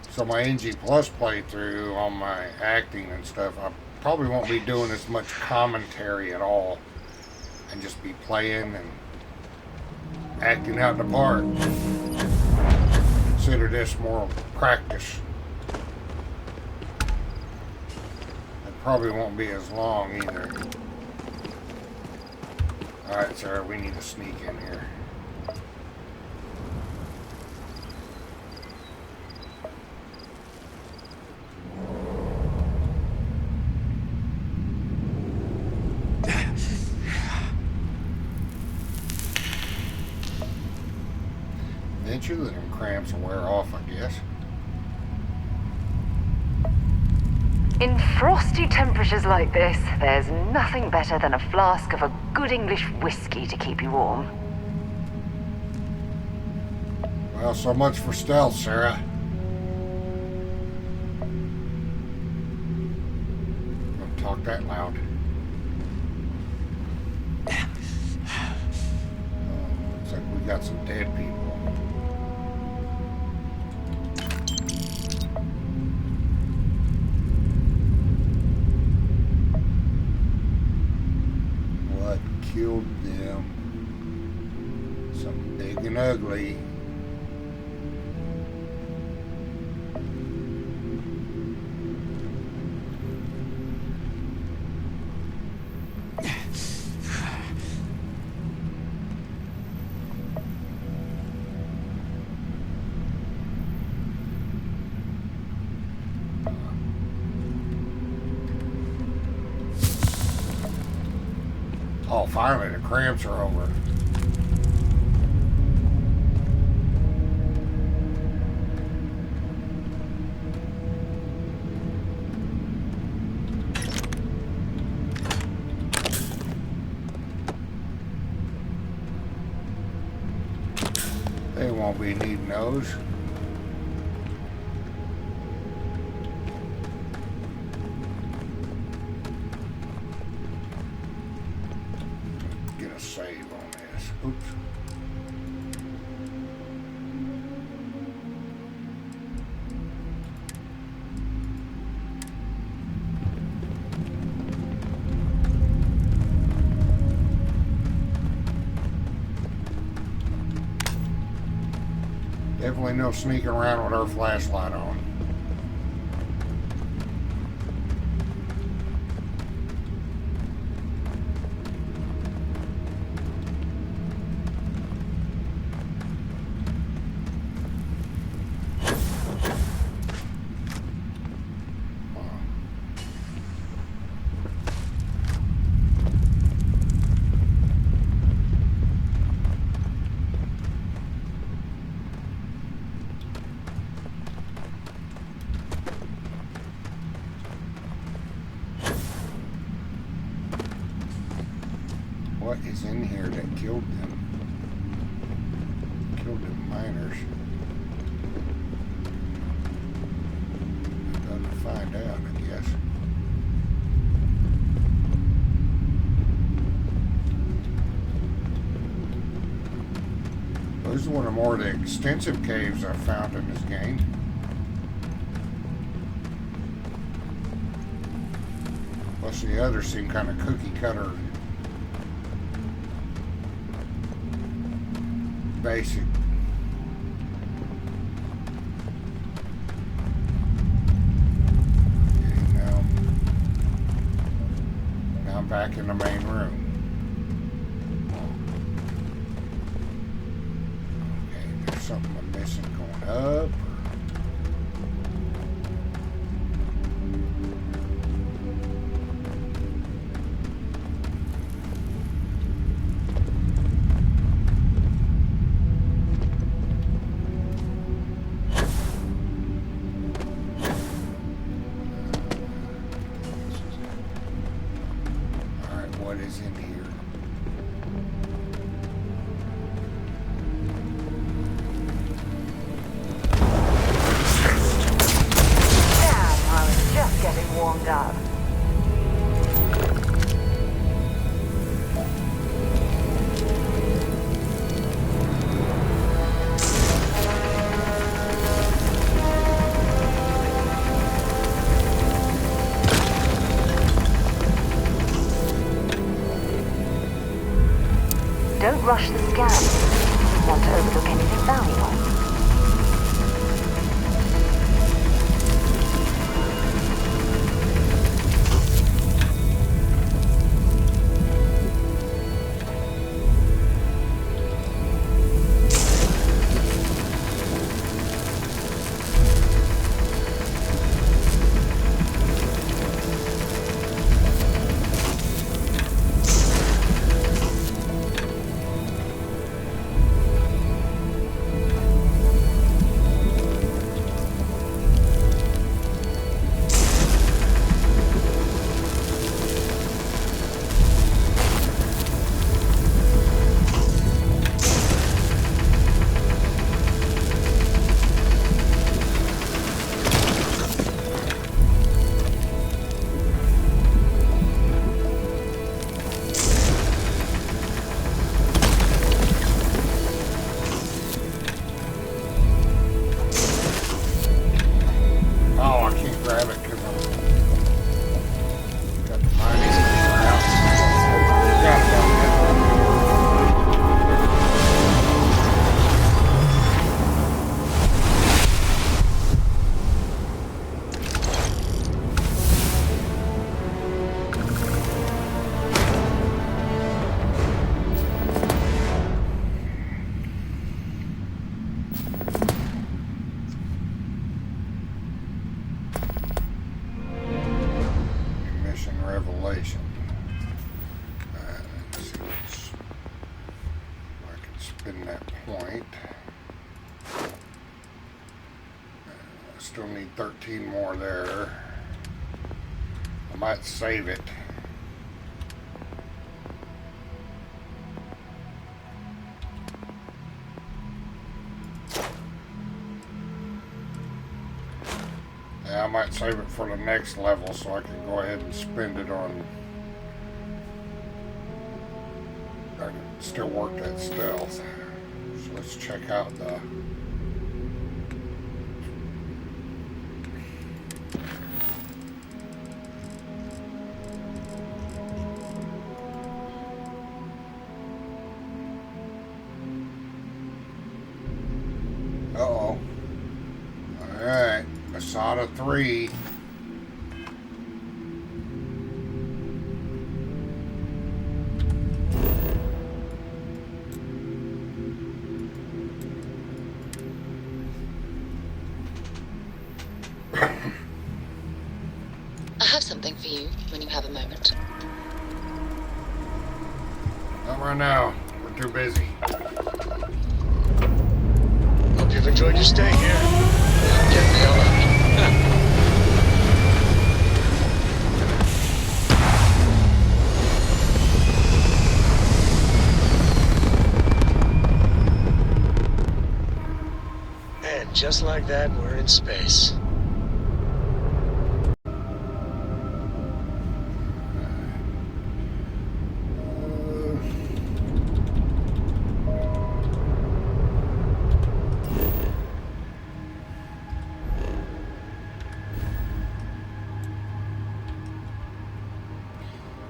So my NG Plus playthrough on my acting and stuff, I probably won't be doing as much commentary at all, and just be playing and acting out the part. Consider this more practice. It probably won't be as long either. Alright, Sarah, we need to sneak in here. Eventually, them cramps will wear off, I guess. In frosty temperatures like this, there's nothing better than a flask of a good English whiskey to keep you warm. Well, so much for stealth, Sarah. Don't talk that loud. Looks like we got some dead people. What killed them? Something big and ugly. Oh, finally, the cramps are over. They won't be needing those. Get a save on this. Oops. Definitely no sneaking around with our flashlight on. What is in here that killed them? Killed them miners. I'm gonna find out, I guess. This is one of more of the extensive caves I've found in this game. Plus the others seem kind of cookie cutter. Basic. Okay, now I'm back in the main room. Okay, there's something I'm missing going up. Don't rush the scan. You don't want to overlook anything valuable. Still need 13 more there. I might save it. Yeah, I might save it for the next level so I can go ahead and spend it on... I can still work that stealth. So let's check out the... Uh-oh. Alright. Masada 3. I have something for you when you have a moment. Not right now. We're too busy. Hope you've enjoyed your stay here. Get the hell out. just like that, we're in space.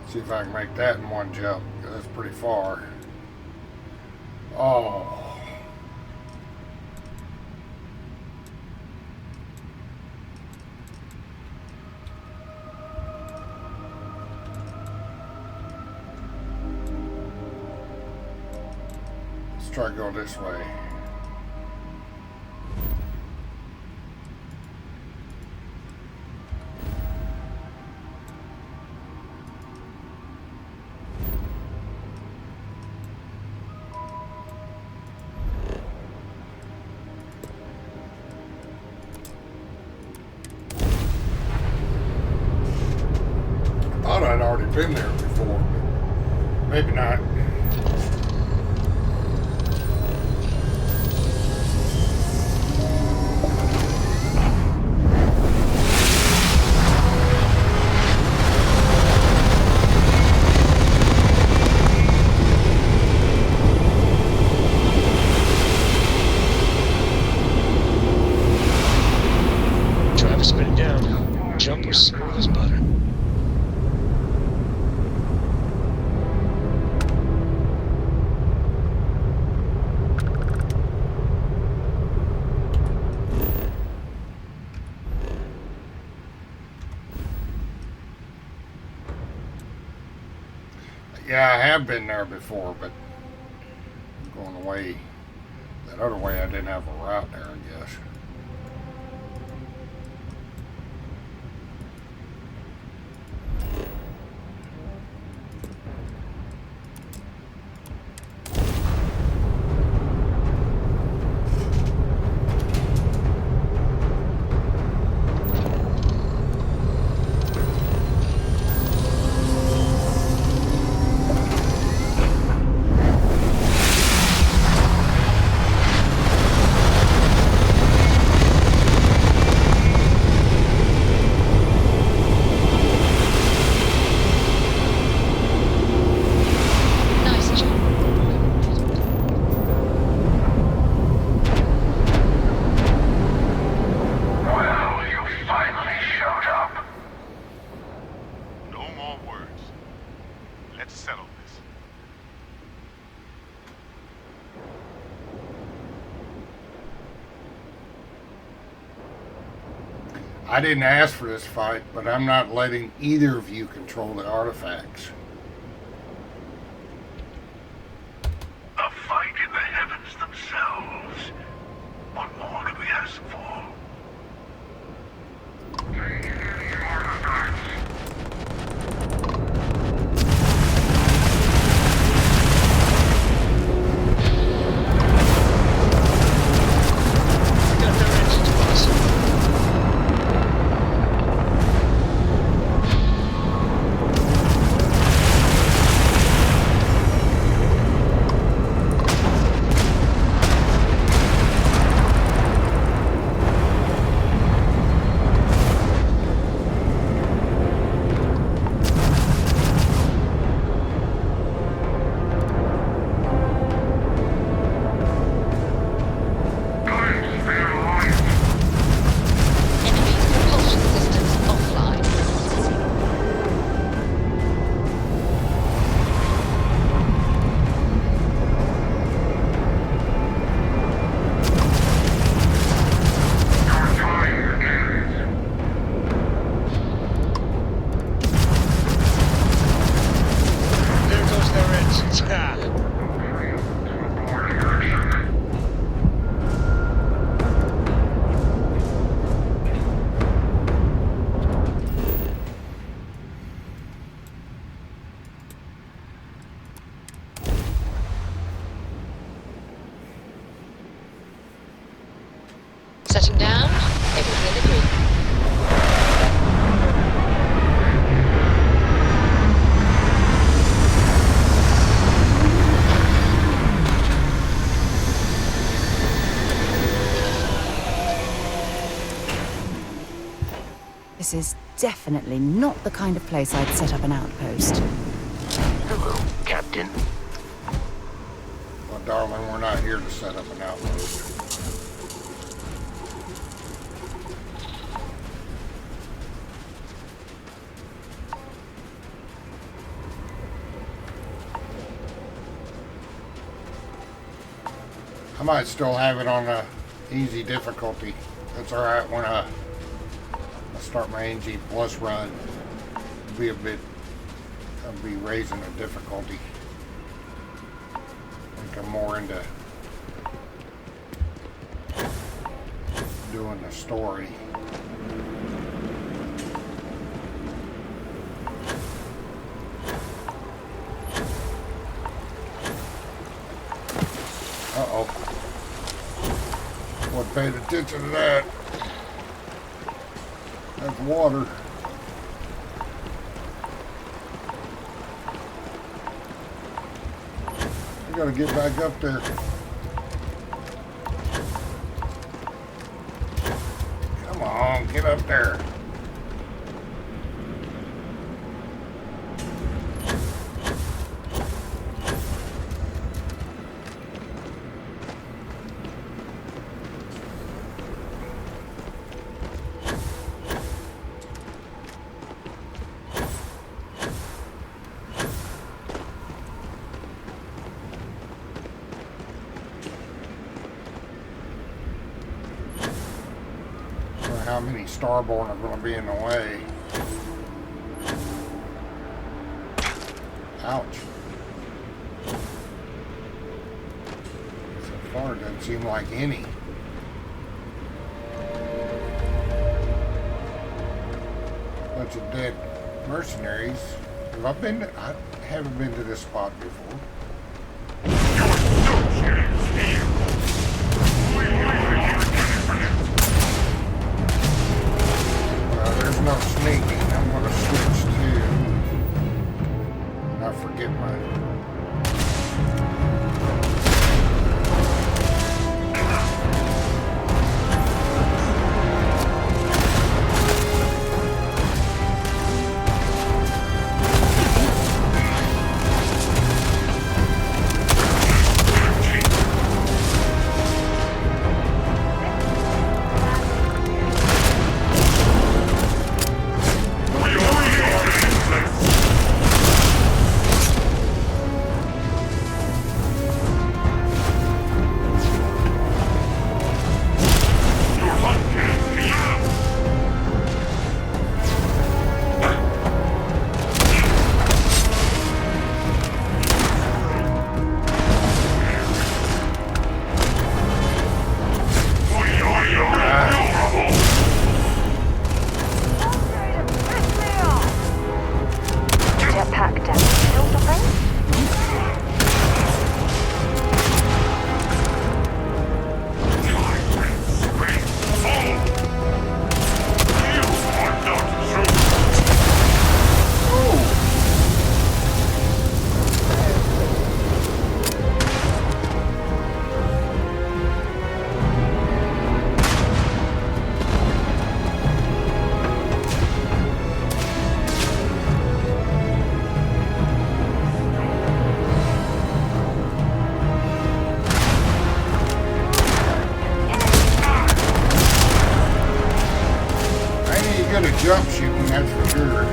See if I can make that in one jump, 'cause that's pretty far. Oh. Let's try to go this way. Thought I'd already been there before, but maybe not. Driver, spin it down. Jump was smooth as butter. Yeah, I have been there before, but going away that other way, I didn't have a route there, I guess. Nice jump. Well, you finally showed up. No more words. Let's settle this. I didn't ask for this fight, but I'm not letting either of you control the artifacts. A fight in the heavens themselves. What more could we ask for? Got no engines, boss. This is definitely not the kind of place I'd set up an outpost. Hello, Captain. Well, darling, we're not here to set up an outpost. I might still have it on a easy difficulty. That's alright when I start my NG Plus run. I'll be raising the difficulty. I think I'm more into doing the story. Uh-oh. Wasn't paying attention to that. That's water. I gotta get back up there. Come on, get up there. How many Starborn are going to be in the way? Ouch. So far, it doesn't seem like any. Bunch of dead mercenaries. Have I been? I haven't been to this spot before. There's no sneaking. I'm going to switch to... I forget my... Jump shooting, that's for sure.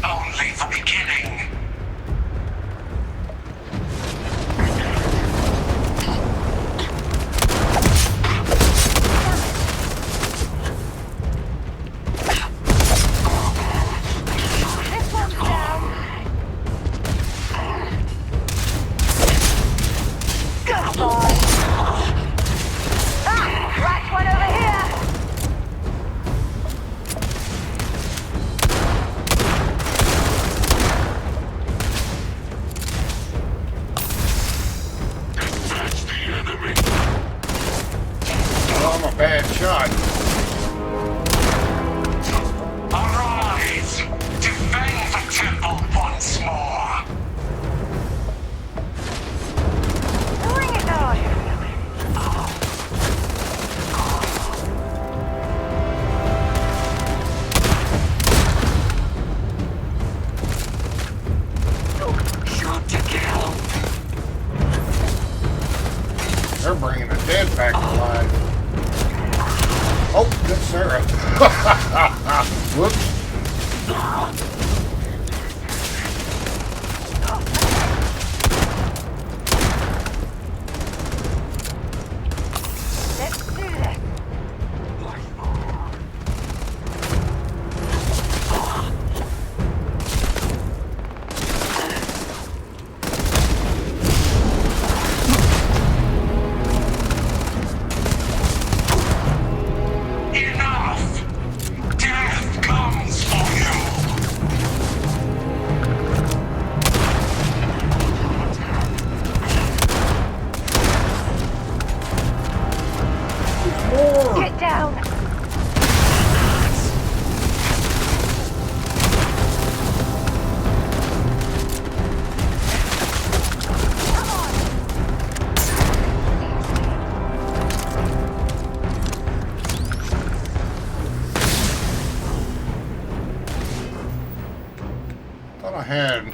only the beginning. This one's down. Good boy. Ah, cracked one over here. Well, I'm a bad shot. Arise! Defend the temple once more! Bring it on. Shoot to kill! They're bringing the dead back alive. Oh, good Sarah. Whoops. Let's do this. Enough! Death comes for you! Get down. Thought I had.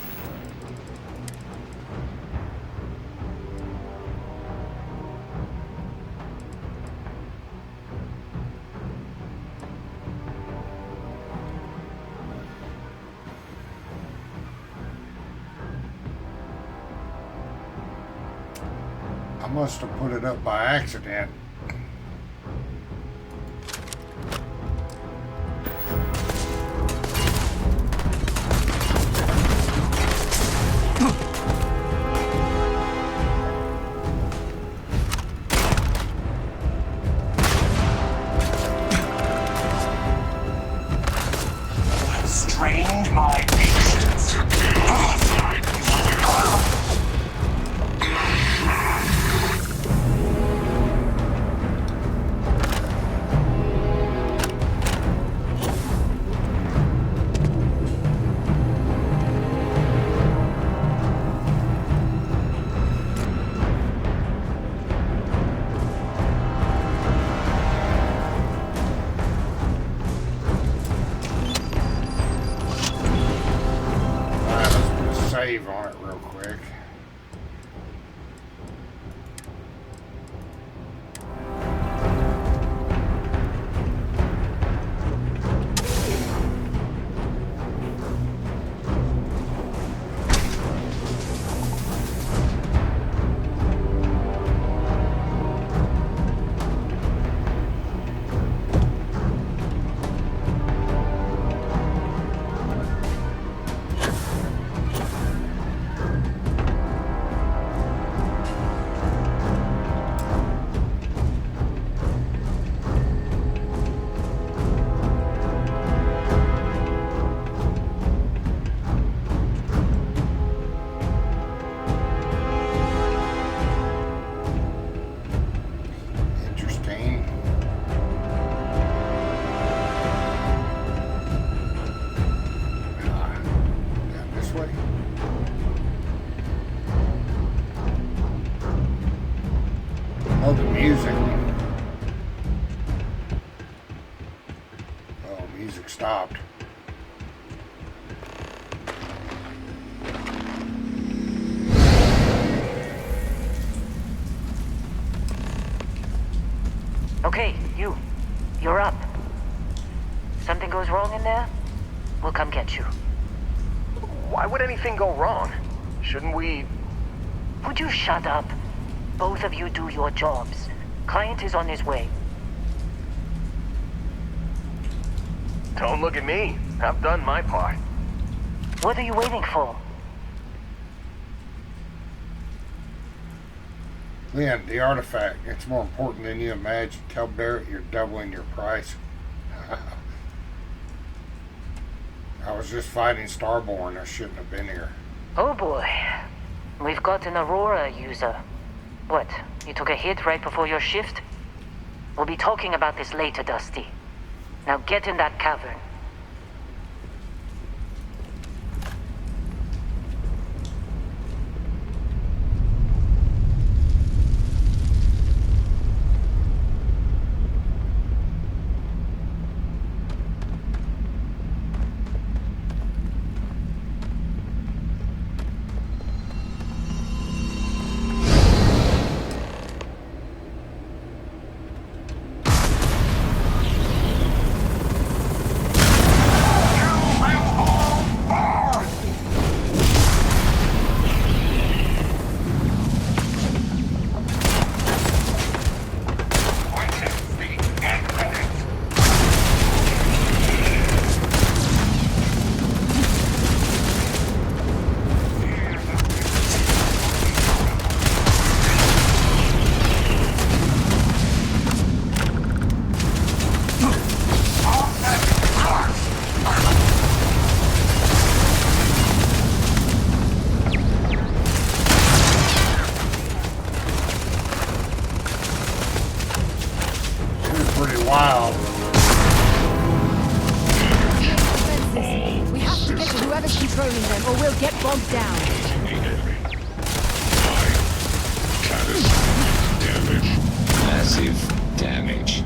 I must have put it up by accident. Strained my patience. Save on it real quick. Oh, the music. Oh, music stopped. Okay, you're up. Something goes wrong in there, we'll come get you. Why would anything go wrong? Shouldn't we... Would you shut up? Both of you do your jobs. Client is on his way. Don't look at me. I've done my part. What are you waiting for? Lynn, the artifact, it's more important than you imagine. Tell Barrett you're doubling your price. I was just fighting Starborn. I shouldn't have been here. Oh boy. We've got an Aurora user. What? You took a hit right before your shift? We'll be talking about this later, Dusty. Now get in that cavern. Wow. We have to get to whoever's controlling them, or we'll get bogged down. Massive damage.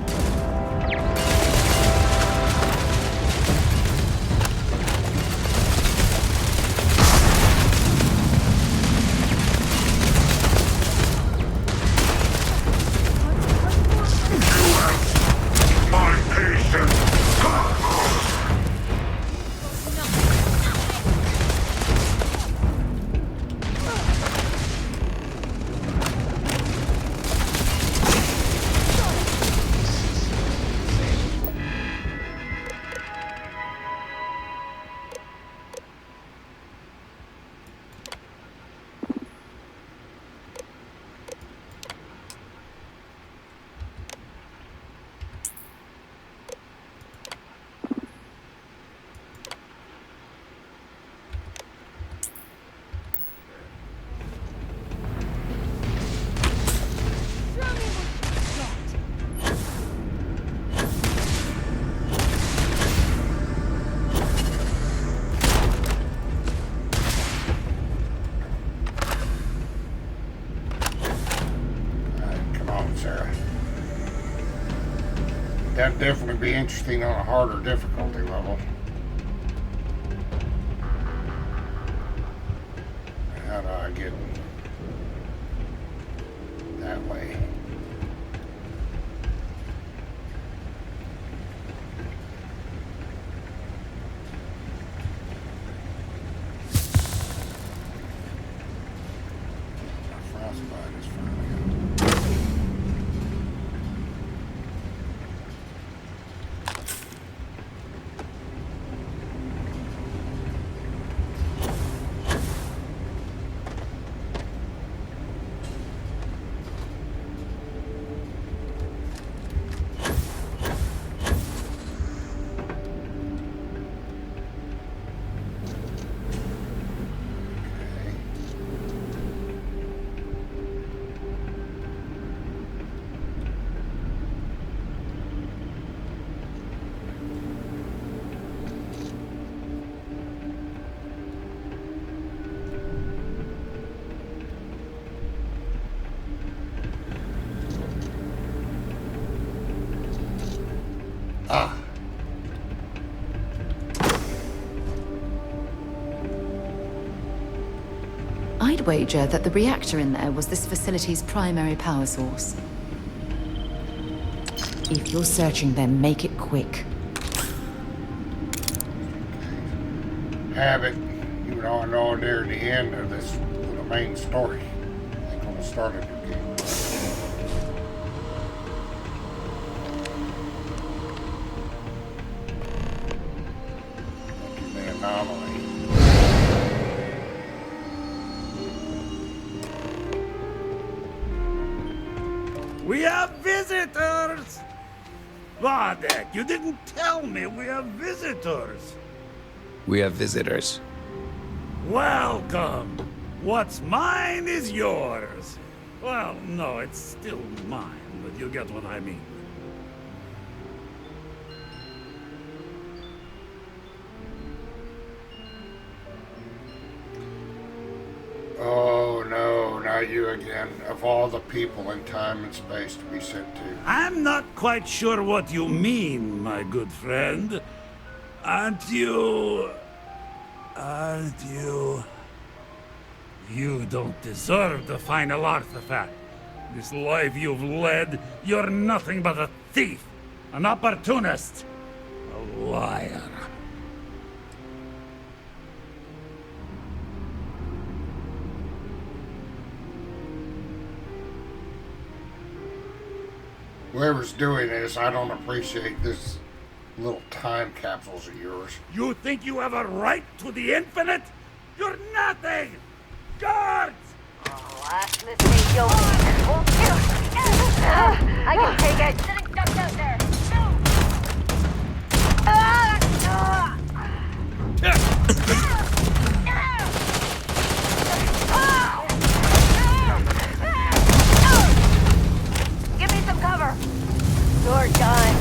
That'd definitely be interesting on a harder difficulty level. How do I get that way? Frostbite is finally up. I'd wager that the reactor in there was this facility's primary power source. If you're searching them, make it quick. Have it. You and no, near the end of the main story. I'm gonna start a new game. Looking the anomaly. We have visitors! Vadek, you didn't tell me we have visitors. We have visitors. Welcome. What's mine is yours. Well, no, it's still mine, but you get what I mean. Oh no, not you again. Of all the people in time and space to be sent to. I'm not quite sure what you mean, my good friend. Aren't you... You don't deserve the final artifact. This life you've led, you're nothing but a thief, an opportunist, a liar. Whoever's doing this, I don't appreciate this little time capsules of yours. You think you have a right to the infinite? You're nothing! Guards! Listen, yo. I can take it. Sitting ducked out there. Give me some cover. You're done.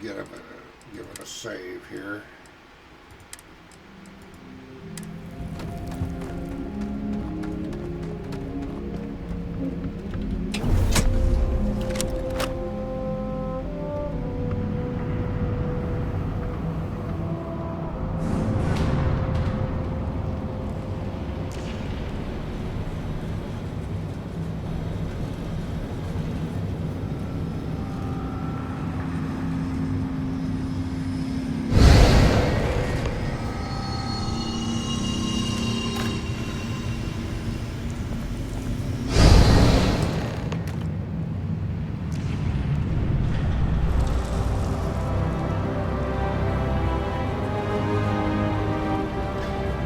Give it a save here.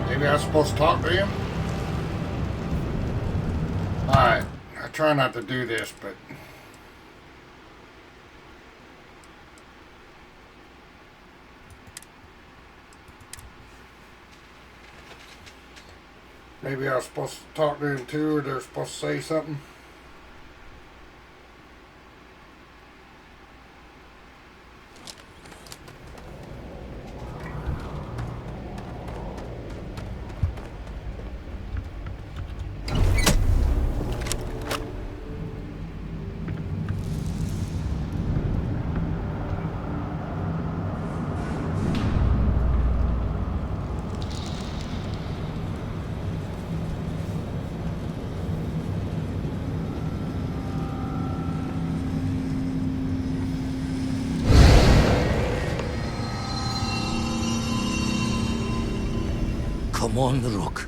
Maybe I'm supposed to talk to him? Alright, I try not to do this, but... Maybe I was supposed to talk to him too, or they're supposed to say something. Come on, Rook.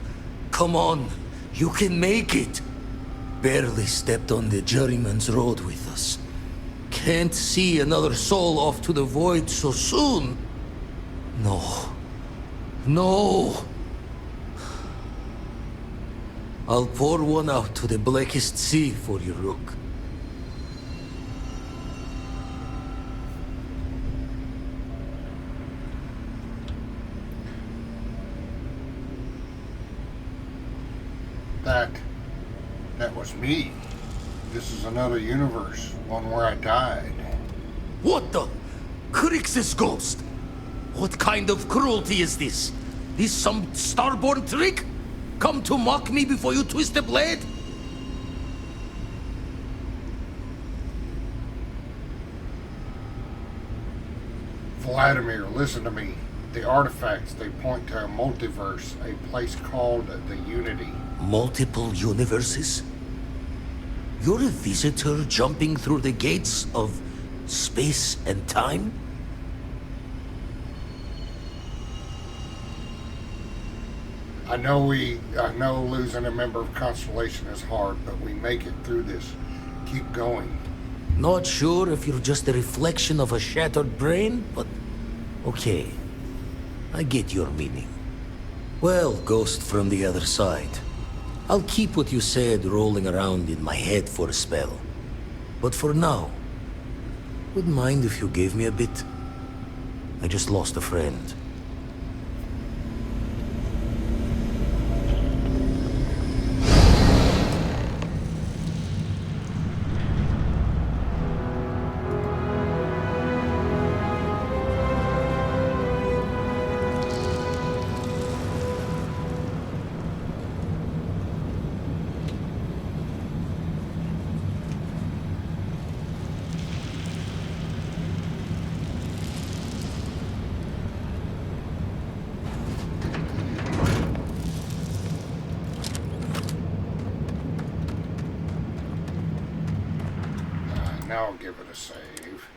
Come on. You can make it. Barely stepped on the juryman's road with us. Can't see another soul off to the void so soon. No. No. I'll pour one out to the blackest sea for you, Rook. That was me. this is another universe, one where I died. What the? Crix's ghost? What kind of cruelty is this? This some starborn trick? Come to mock me before you twist the blade? Vladimir, listen to me. The artifacts, they point to a multiverse, a place called the Unity. Multiple universes? You're a visitor jumping through the gates of space and time? I know losing a member of Constellation is hard, but we make it through this. Keep going. Not sure if you're just a reflection of a shattered brain, but okay. I get your meaning. Well, ghost from the other side. I'll keep what you said rolling around in my head for a spell. But for now, wouldn't mind if you gave me a bit. I just lost a friend. Now I'll give it a save.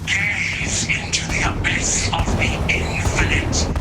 Gaze into the abyss of the infinite.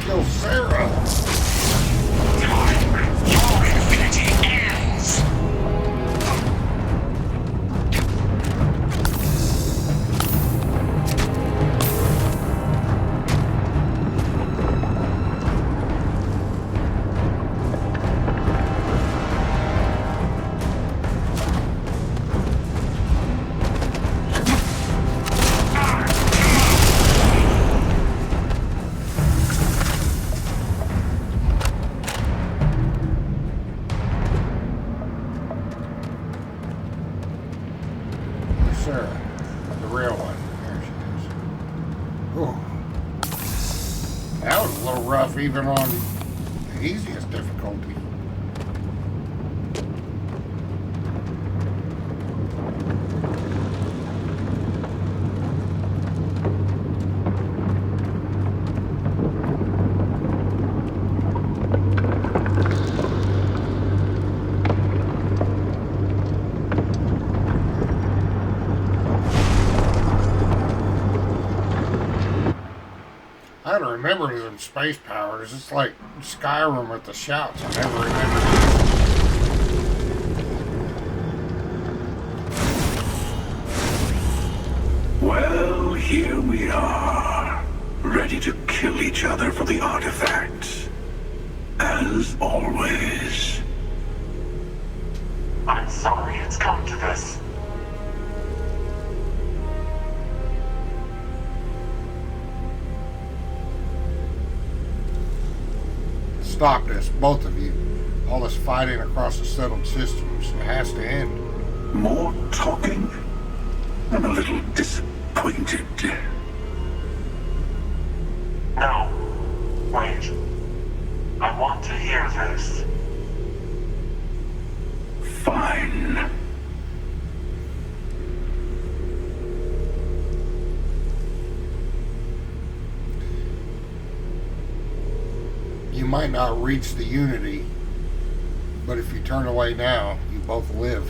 Kill Sarah. Your infinity ends. Sarah, the real one. There she is. Ooh. That was a little rough even on the easiest difficulty. I gotta remember them space powers. It's like Skyrim with the shouts. I never remember. Well, here we are, ready to kill each other for the artifacts. As always. I'm sorry it's come to this. Stop this, both of you. All this fighting across the settled systems. It has to end. More talking? I'm a little disappointed. No. Wait. I want to hear this. Fine. You might not reach the unity, but if you turn away now, you both live.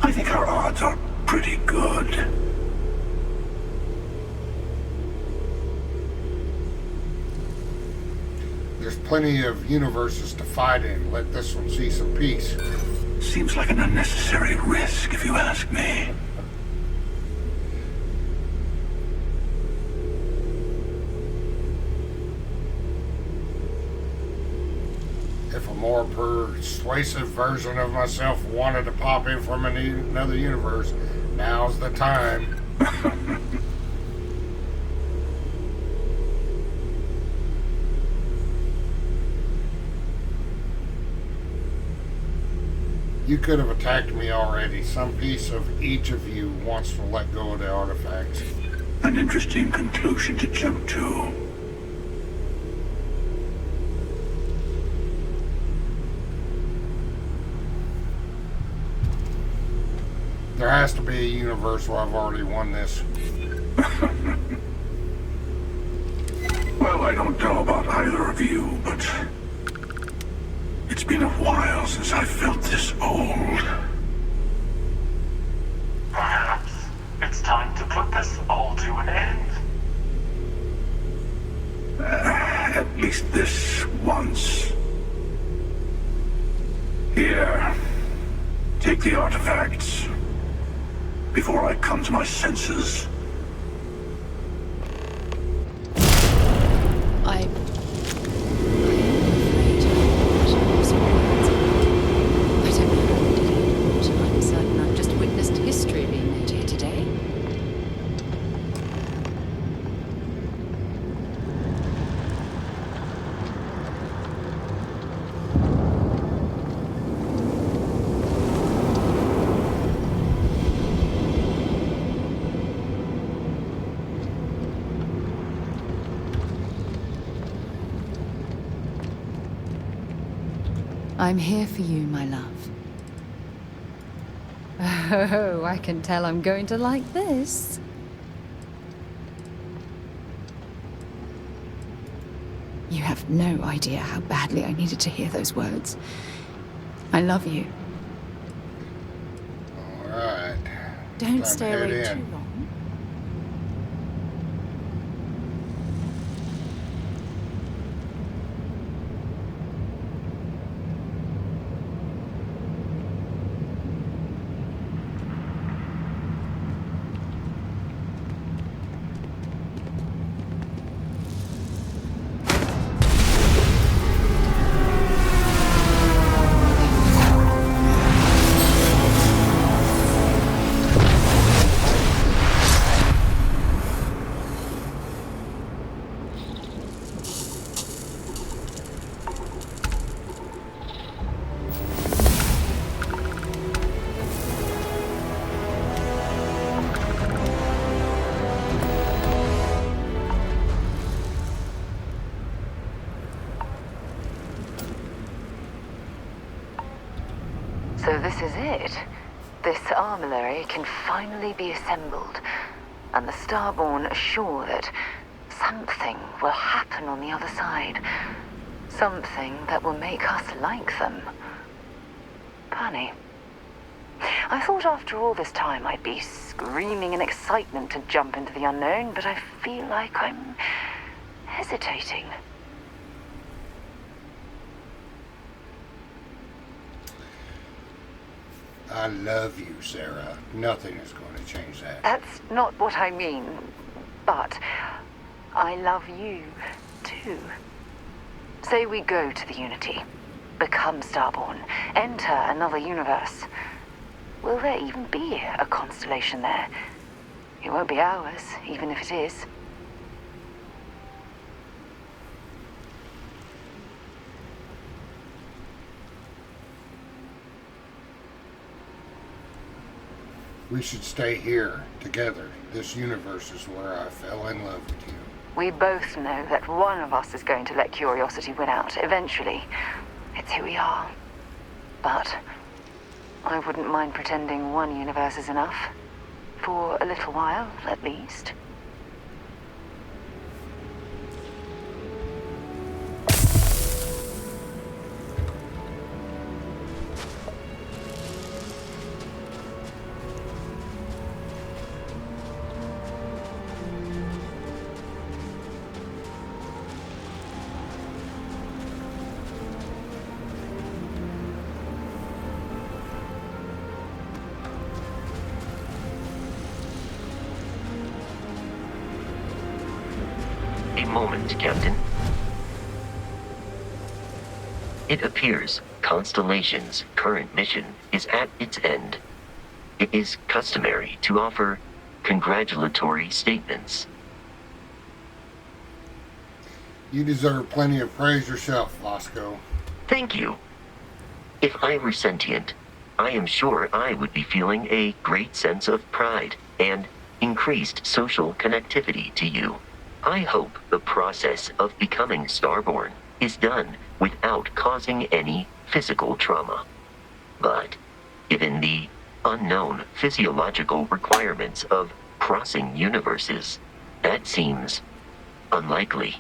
I think our odds are pretty good. There's plenty of universes to fight in. Let this one see some peace. Seems like an unnecessary risk, if you ask me. If a more persuasive version of myself wanted to pop in from another universe, now's the time. You could have attacked me already. Some piece of each of you wants to let go of the artifacts. An interesting conclusion to jump to. There has to be a universe where I've already won this. Well, I don't know about either of you, but it's been a while since I felt this old. Perhaps it's time to put this all to an end. At least this once. Here, take the artifacts before I come to my senses. I'm here for you, my love. Oh, I can tell I'm going to like this. You have no idea how badly I needed to hear those words. I love you. Alright. Don't stay away too long. So this is it. This armillary can finally be assembled, and the Starborn are sure that something will happen on the other side. Something that will make us like them. Funny. I thought after all this time I'd be screaming in excitement to jump into the unknown, but I feel like I'm hesitating? I love you, Sarah. Nothing is going to change that. That's not what I mean. But I love you, too. Say we go to the Unity, become Starborn, enter another universe. Will there even be a constellation there? It won't be ours, even if it is. We should stay here, together. This universe is where I fell in love with you. We both know that one of us is going to let curiosity win out, eventually. It's who we are. But I wouldn't mind pretending one universe is enough. For a little while, at least. A moment, Captain. It appears Constellation's current mission is at its end. It is customary to offer congratulatory statements. You deserve plenty of praise yourself, Lasco. Thank you. If I were sentient, I am sure I would be feeling a great sense of pride and increased social connectivity to you. I hope the process of becoming Starborn is done without causing any physical trauma. But, given the unknown physiological requirements of crossing universes, that seems unlikely.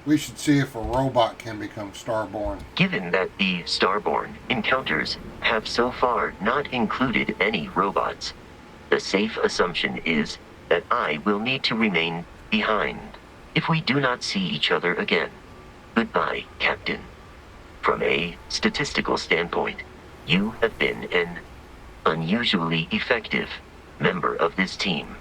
We should see if a robot can become Starborn. Given that the Starborn encounters have so far not included any robots, the safe assumption is that I will need to remain behind if we do not see each other again. Goodbye, Captain. From a statistical standpoint, you have been an unusually effective member of this team.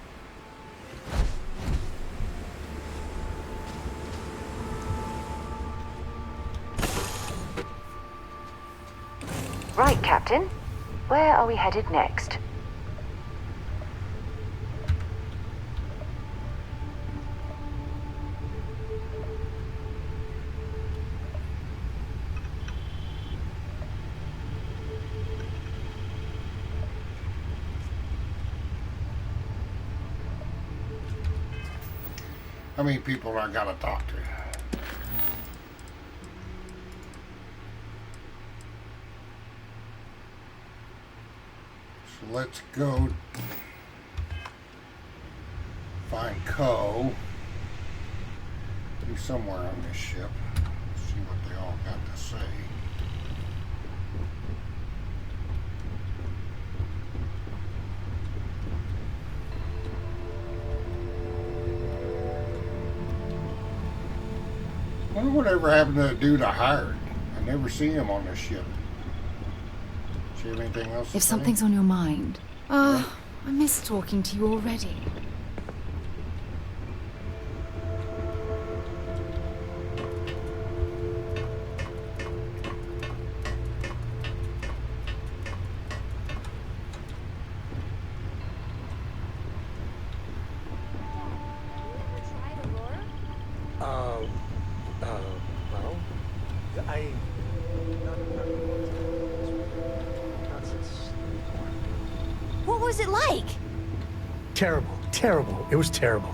Right, Captain. Where are we headed next? How many people I gotta talk to? So let's go find Co. He's somewhere on this ship. See what they all got to say. I wonder whatever happened to the dude I hired. I never see him on this ship. Do you have anything else to If say? something's on your mind. I miss talking to you already. Well, What was it like? terrible, terrible. It was terrible.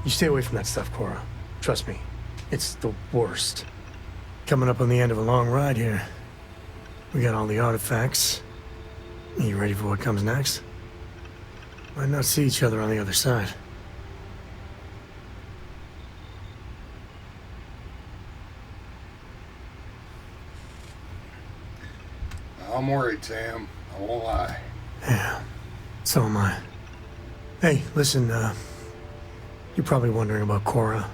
You stay away from that stuff, Cora. Trust me, it's the worst. Coming up on the end of a long ride here. We got all the artifacts. You ready for what comes next? Might not see each other on the other side. I'm worried, Sam. I won't lie. Yeah, so am I. Hey, listen, you're probably wondering about Cora.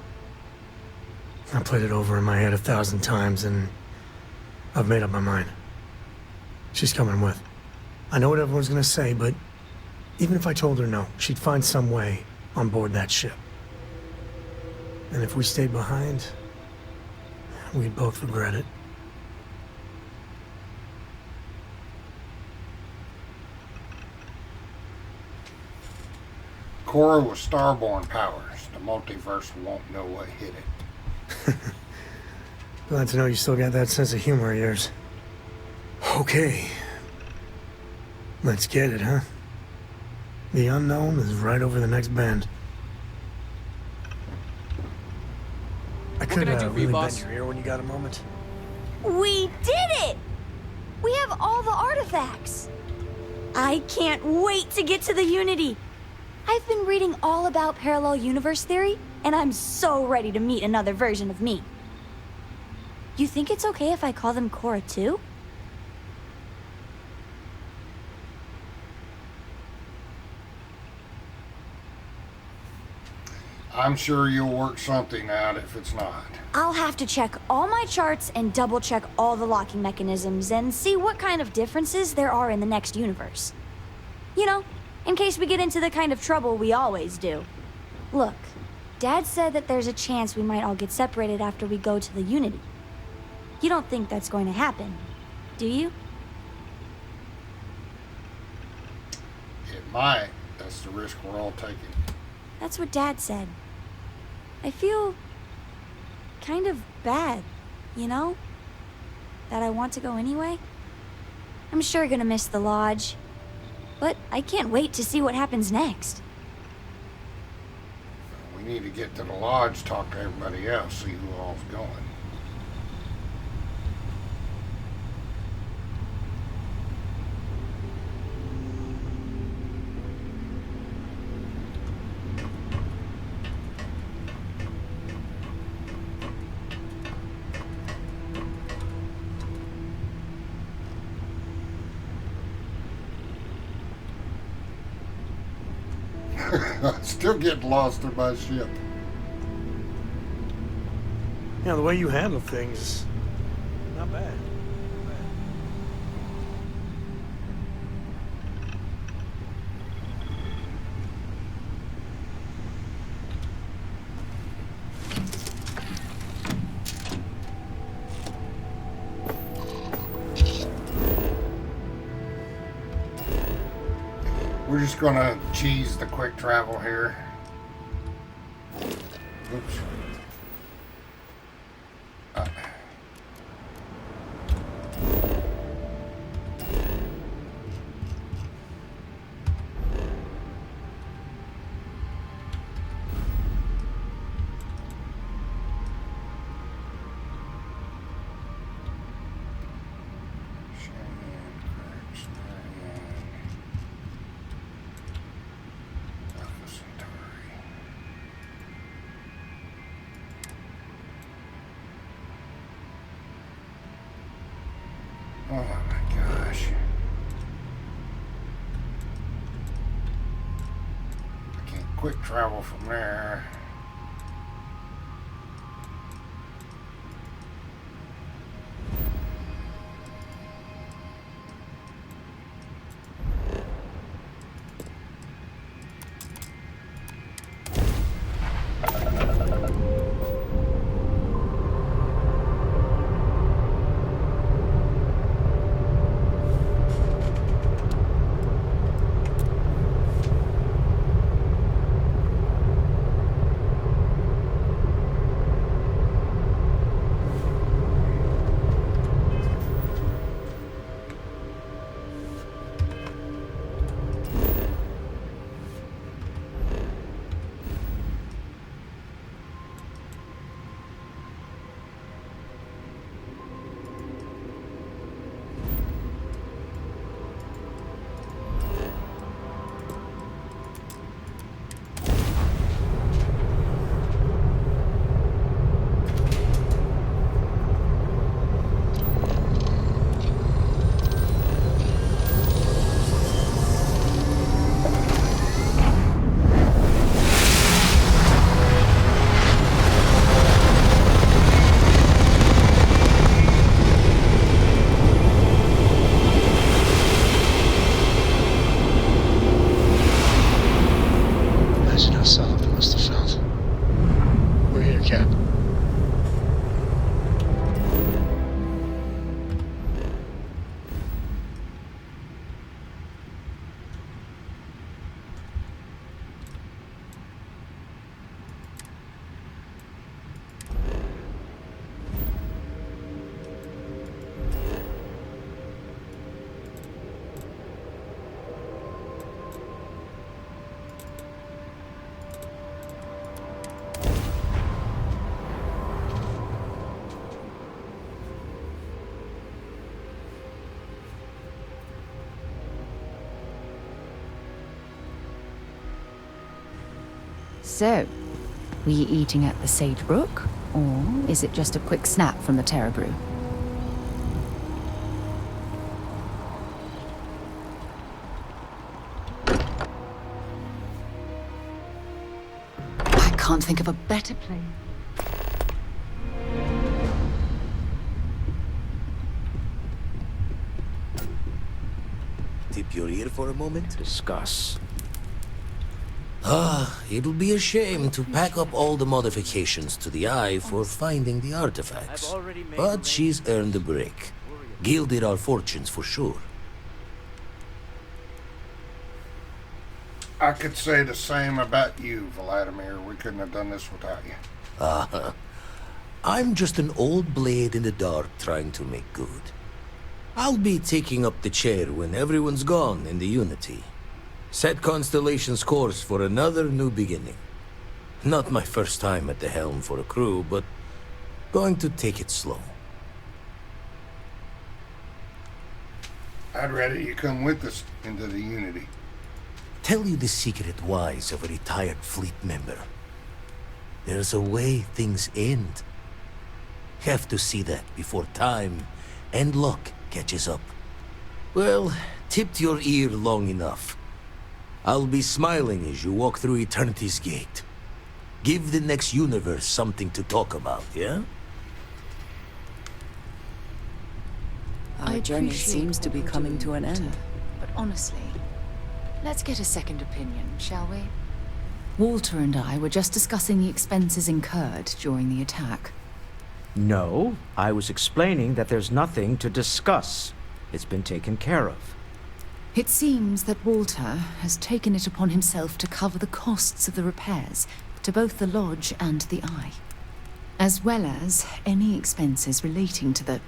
I played it over in my head 1,000 times, and I've made up my mind. She's coming with. I know what everyone's gonna say, but even if I told her no, she'd find some way on board that ship. And if we stayed behind, we'd both regret it. Cora was starborn powers. The multiverse won't know what hit it. Glad to know you still got that sense of humor of yours. Okay. Let's get it, huh? The unknown is right over the next bend. I could really bend your ear when you got a moment. We did it! We have all the artifacts. I can't wait to get to the Unity. I've been reading all about parallel universe theory, and I'm so ready to meet another version of me. You think it's okay if I call them Cora too? I'm sure you'll work something out if it's not. I'll have to check all my charts and double-check all the locking mechanisms and see what kind of differences there are in the next universe. You know, in case we get into the kind of trouble we always do. Look, Dad said that there's a chance we might all get separated after we go to the Unity. You don't think that's going to happen, do you? It might. That's the risk we're all taking. That's what Dad said. I feel kind of bad, you know? That I want to go anyway. I'm sure gonna miss the lodge, but I can't wait to see what happens next. We need to get to the lodge, talk to everybody else, see who all's going. Still getting lost in my ship. You know, the way you handle things, not bad. We're just gonna cheese the quick travel here. Oops. Oh my gosh. I can't quick travel from there. So, we eating at the Sage Brook, or is it just a quick snap from the Terra Brew? I can't think of a better place. Tip your ear for a moment? Discuss. It'll be a shame to pack up all the modifications to the Eye for finding the artifacts. But she's earned a break. Gilded our fortunes for sure. I could say the same about you, Vladimir. We couldn't have done this without you. I'm just an old blade in the dark trying to make good. I'll be taking up the chair when everyone's gone in the Unity. Set Constellation's course for another new beginning. Not my first time at the helm for a crew, but going to take it slow. I'd rather you come with us into the Unity. Tell you the secret wise of a retired fleet member. There's a way things end. Have to see that before time and luck catches up. Well, tipped your ear long enough. I'll be smiling as you walk through Eternity's gate. Give the next universe something to talk about, yeah? Our journey seems to be coming to an end. But honestly, let's get a second opinion, shall we? Walter and I were just discussing the expenses incurred during the attack. No, I was explaining that there's nothing to discuss. It's been taken care of. It seems that Walter has taken it upon himself to cover the costs of the repairs to both the lodge and the Eye, as well as any expenses relating to the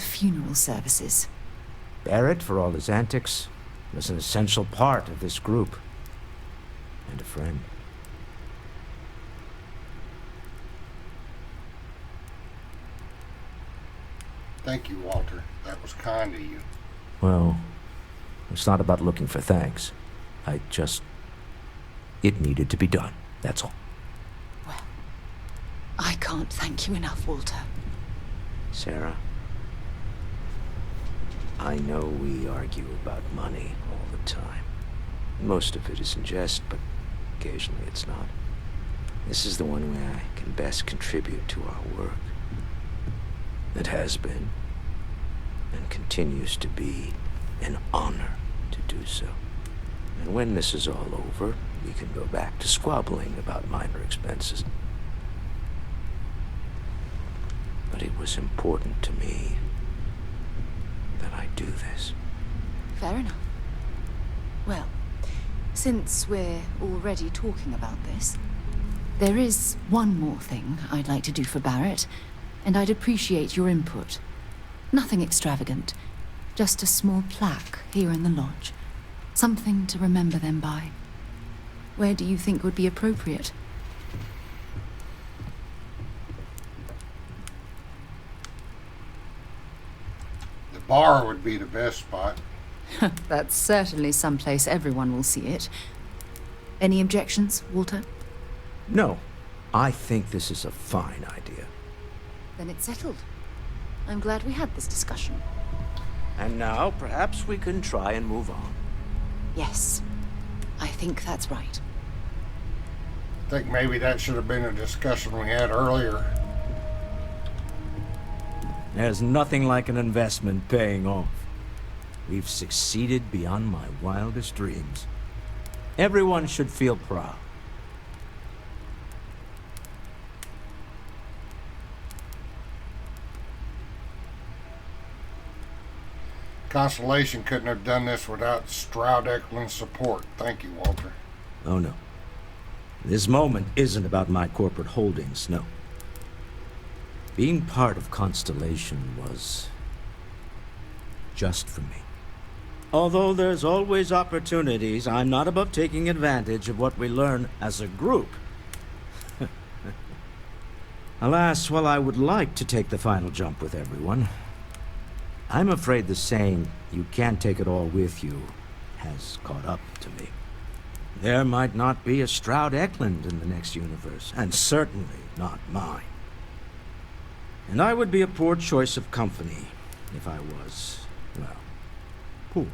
funeral services. Barrett, for all his antics, was an essential part of this group. And a friend. Thank you, Walter. That was kind of you. Well, it's not about looking for thanks. It needed to be done, that's all. Well, I can't thank you enough, Walter. Sarah, I know we argue about money all the time. Most of it is in jest, but occasionally it's not. This is the one way I can best contribute to our work. It has been, and continues to be, an honor to do so. And when this is all over, we can go back to squabbling about minor expenses. But it was important to me that I do this. Fair enough. Well, since we're already talking about this, there is one more thing I'd like to do for Barrett, and I'd appreciate your input. Nothing extravagant, just a small plaque here in the lodge. Something to remember them by. Where do you think would be appropriate? The bar would be the best spot. That's certainly someplace everyone will see it. Any objections, Walter? No, I think this is a fine idea. Then it's settled. I'm glad we had this discussion. And now, perhaps we can try and move on. Yes, I think that's right. I think maybe that should have been a discussion we had earlier. There's nothing like an investment paying off. We've succeeded beyond my wildest dreams. Everyone should feel proud. Constellation couldn't have done this without Stroud Eklund's support. Thank you, Walter. Oh no. This moment isn't about my corporate holdings, no. Being part of Constellation was just for me. Although there's always opportunities, I'm not above taking advantage of what we learn as a group. Alas, while I would like to take the final jump with everyone, I'm afraid the saying, "you can't take it all with you," has caught up to me. There might not be a Stroud Eklund in the next universe, and certainly not mine. And I would be a poor choice of company if I was, well, poor.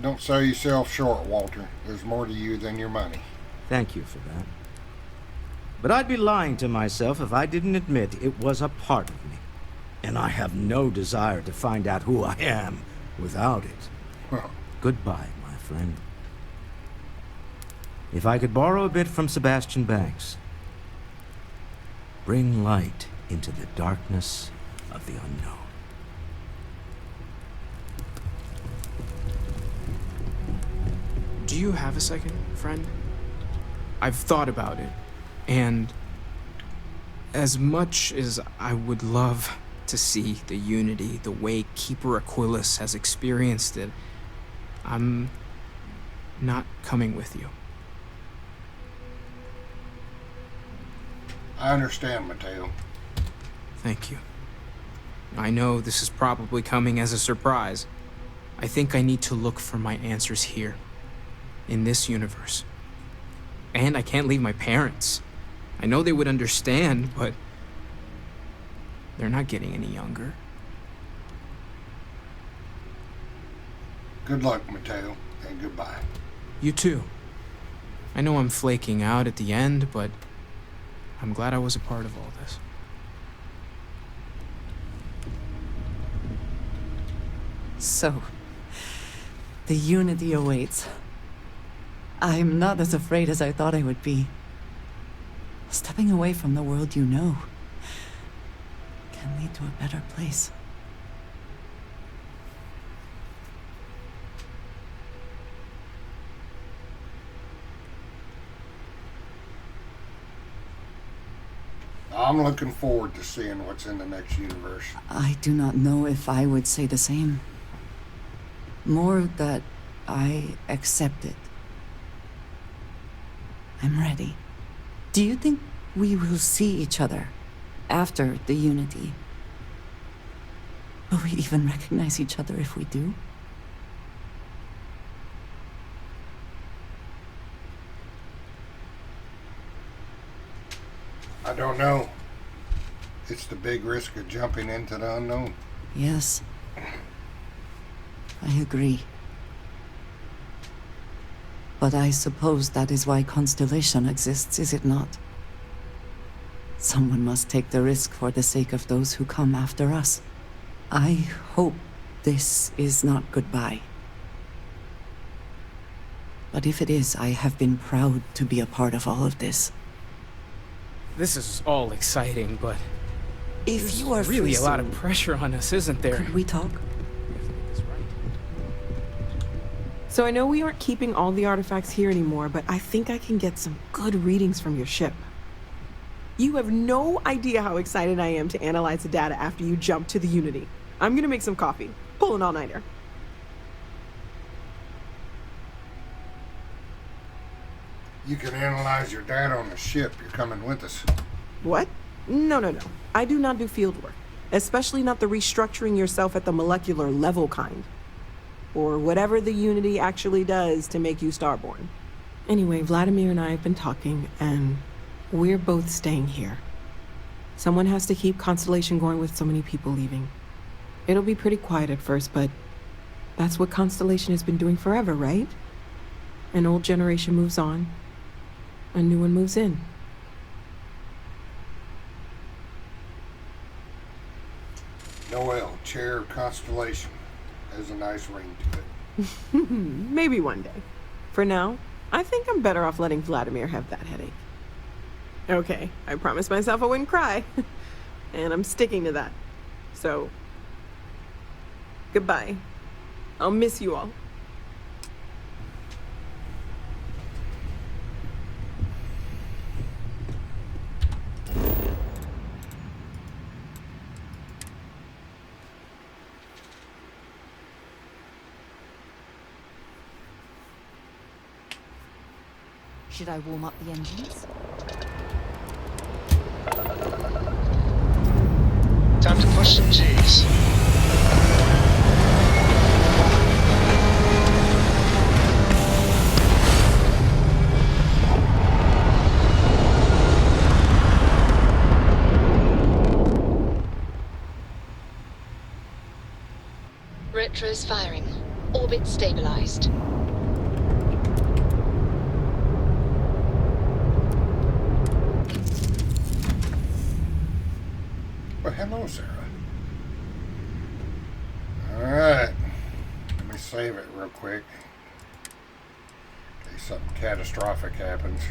Don't sell yourself short, Walter. There's more to you than your money. Thank you for that. But I'd be lying to myself if I didn't admit it was a part of me. And I have no desire to find out who I am without it. Well, goodbye, my friend. If I could borrow a bit from Sebastian Banks, bring light into the darkness of the unknown. Do you have a second, friend? I've thought about it, and as much as I would love to see the Unity the way Keeper Aquilus has experienced it, I'm not coming with you. I understand, Mateo. Thank you. I know this is probably coming as a surprise. I think I need to look for my answers here, in this universe. And I can't leave my parents. I know they would understand, but they're not getting any younger. Good luck, Mateo, and goodbye. You too. I know I'm flaking out at the end, but I'm glad I was a part of all this. So, the Unity awaits. I'm not as afraid as I thought I would be. Stepping away from the world you know can lead to a better place. I'm looking forward to seeing what's in the next universe. I do not know if I would say the same. More that I accept it. I'm ready. Do you think we will see each other after the Unity? Will we even recognize each other if we do? I don't know. It's the big risk of jumping into the unknown. Yes. I agree. But I suppose that is why Constellation exists, is it not? Someone must take the risk for the sake of those who come after us. I hope this is not goodbye. But if it is, I have been proud to be a part of all of this. This is all exciting, but if you are really free a lot of soon, pressure on us, isn't there? Could we talk? So I know we aren't keeping all the artifacts here anymore, but I think I can get some good readings from your ship. You have no idea how excited I am to analyze the data after you jump to the Unity. I'm gonna make some coffee. Pull an all-nighter. You can analyze your data on the ship. You're coming with us. What? No. I do not do field work. Especially not the restructuring yourself at the molecular level kind. Or whatever the Unity actually does to make you starborn. Anyway, Vladimir and I have been talking, and we're both staying here. Someone has to keep Constellation going with so many people leaving. It'll be pretty quiet at first, but that's what Constellation has been doing forever, right? An old generation moves on, a new one moves in. Noel, chair of Constellation. Has a nice ring to it. Maybe one day. For now, I think I'm better off letting Vladimir have that headache. Okay, I promised myself I wouldn't cry. And I'm sticking to that. So, goodbye. I'll miss you all. Should I warm up the engines? Time to push some G's. retros firing. Orbit stabilized. Well, hello, Sarah. Alright. Let me save it real quick. In case something catastrophic happens.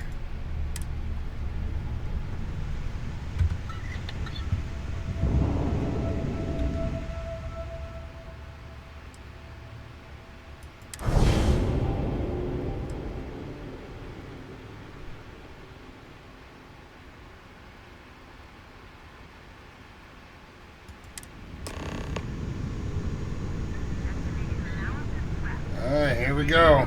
Alright, here we go.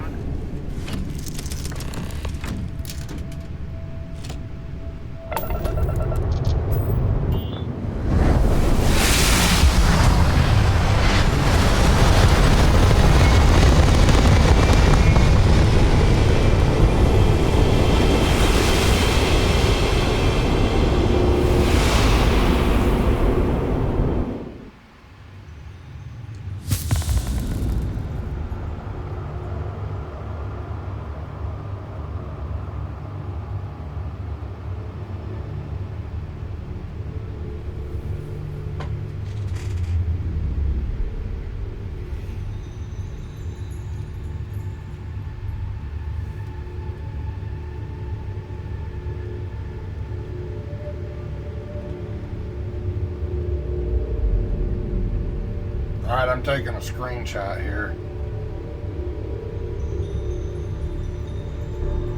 Alright, I'm taking a screenshot here.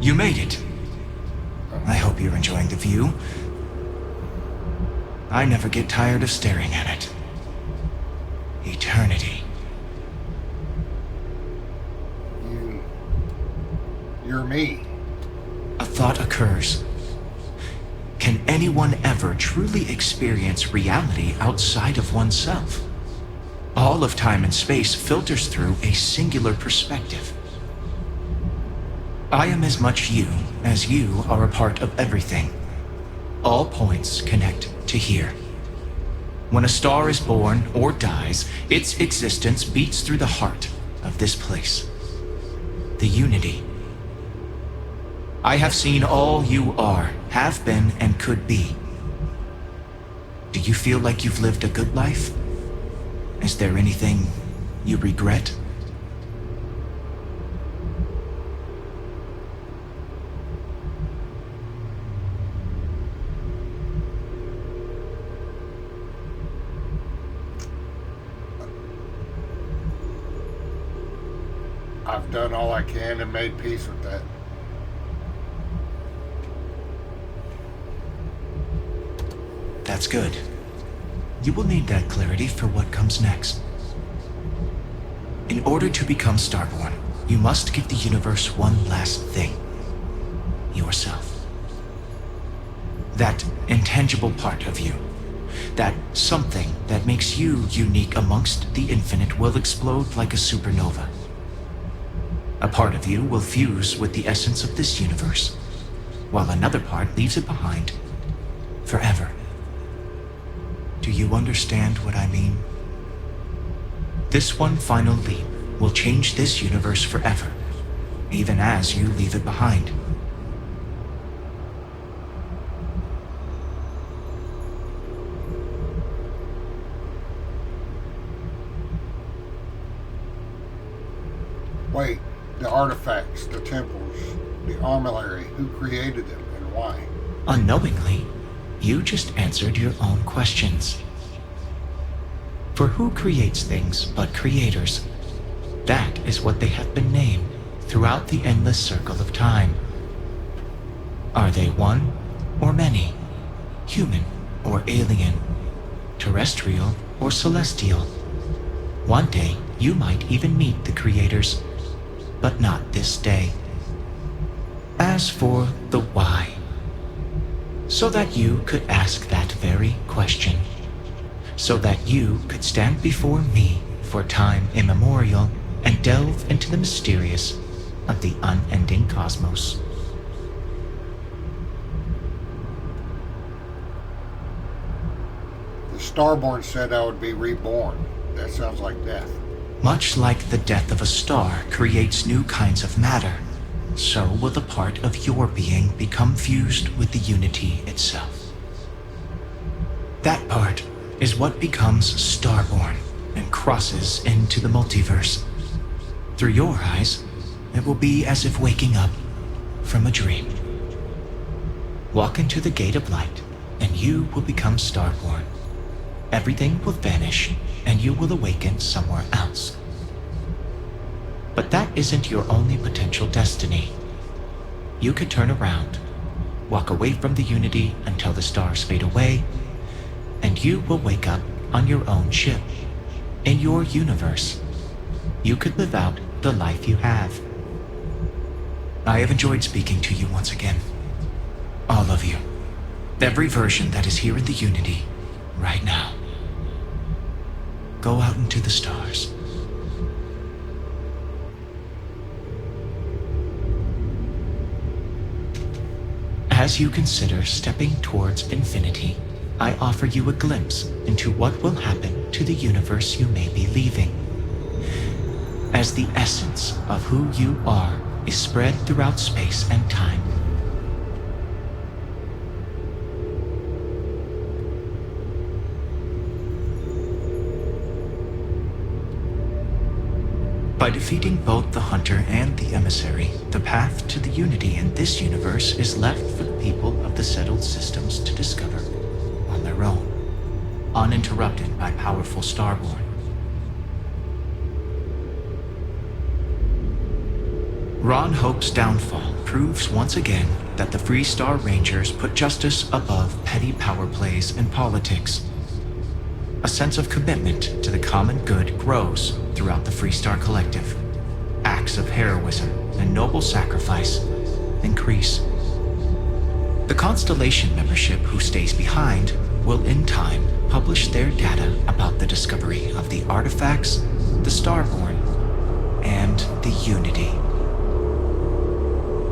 You made it. I hope you're enjoying the view. I never get tired of staring at it. Eternity. You're me. A thought occurs. Can anyone ever truly experience reality outside of oneself? All of time and space filters through a singular perspective. I am as much you as you are a part of everything. All points connect to here. When a star is born or dies, its existence beats through the heart of this place. The unity. I have seen all you are, have been, and could be. Do you feel like you've lived a good life? Is there anything you regret? I've done all I can and made peace with that. That's good. You will need that clarity for what comes next. In order to become Starborn, you must give the universe one last thing. Yourself. That intangible part of you. That something that makes you unique amongst the infinite will explode like a supernova. A part of you will fuse with the essence of this universe, while another part leaves it behind forever. Do you understand what I mean? This one final leap will change this universe forever, even as you leave it behind. Wait, the artifacts, the temples, the armillary, who created them and why? Unknowingly, you just answered your own questions. For who creates things but creators? That is what they have been named throughout the endless circle of time. Are they one or many? Human or alien? Terrestrial or celestial? One day, you might even meet the creators, but not this day. As for the why, so that you could ask that very question. So that you could stand before me for time immemorial and delve into the mysterious of the unending cosmos. The Starborn said I would be reborn. That sounds like death. Much like the death of a star creates new kinds of matter, so will the part of your being become fused with the unity itself. That part is what becomes starborn and crosses into the multiverse. Through your eyes, it will be as if waking up from a dream. Walk into the gate of light, and you will become starborn. Everything will vanish, and you will awaken somewhere else. But that isn't your only potential destiny. You could turn around, walk away from the Unity until the stars fade away, and you will wake up on your own ship, in your universe. You could live out the life you have. I have enjoyed speaking to you once again. All of you. Every version that is here in the Unity, right now. Go out into the stars. As you consider stepping towards infinity, I offer you a glimpse into what will happen to the universe you may be leaving. As the essence of who you are is spread throughout space and time. By defeating both the Hunter and the Emissary, the path to the Unity in this universe is left for the people of the settled systems to discover on their own, uninterrupted by powerful Starborn. Ron Hope's downfall proves once again that the Free Star Rangers put justice above petty power plays and politics. A sense of commitment to the common good grows throughout the Free Star Collective. Acts of heroism and noble sacrifice increase. The Constellation membership who stays behind will in time publish their data about the discovery of the artifacts, the Starborn, and the Unity.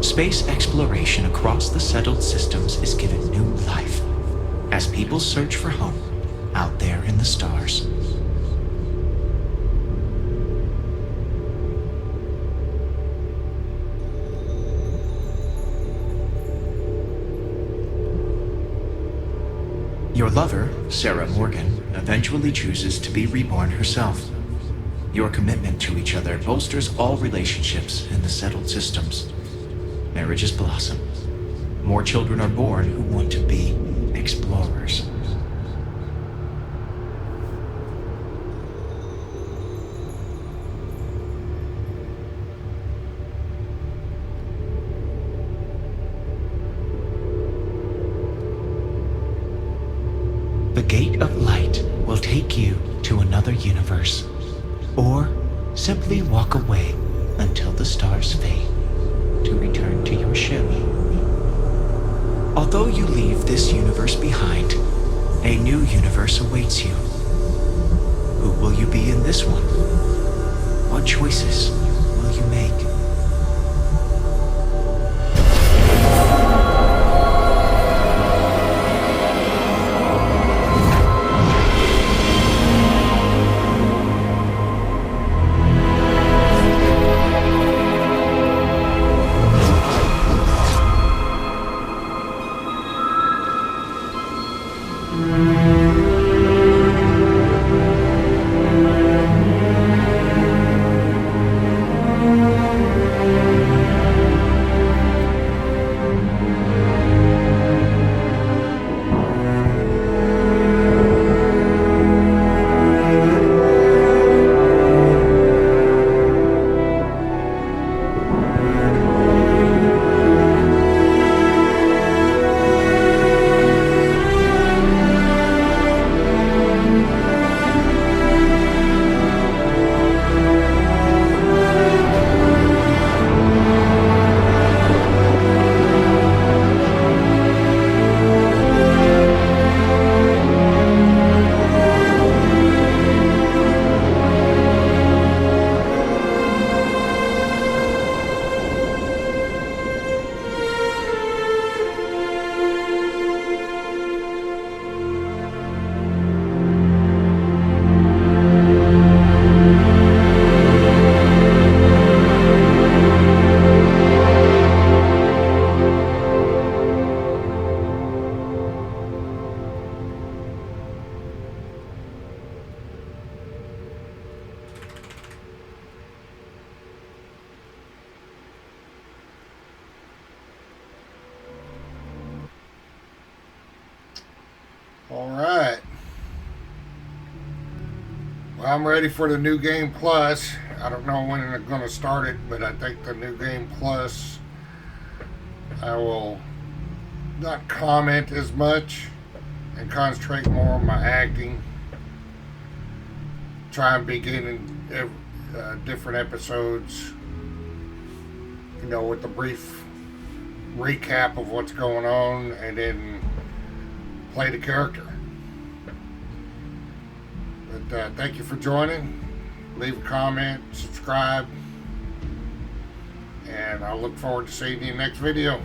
Space exploration across the settled systems is given new life as people search for home out there in the stars. Your lover, Sarah Morgan, eventually chooses to be reborn herself. Your commitment to each other bolsters all relationships in the settled systems. Marriages blossom. More children are born who want to be explorers. The Gate of Light will take you to another universe, or simply walk away until the stars fade to return to your ship. Although you leave this universe behind, a new universe awaits you. Who will you be in this one? What choices will you make? Alright. Well, I'm ready for the New Game Plus. I don't know when they're going to start it, but I think the New Game Plus, I will not comment as much and concentrate more on my acting. Try and begin in different episodes, you know, with a brief recap of what's going on, and then play the character. But thank you for joining. Leave a comment, subscribe, and I'll look forward to seeing you in the next video.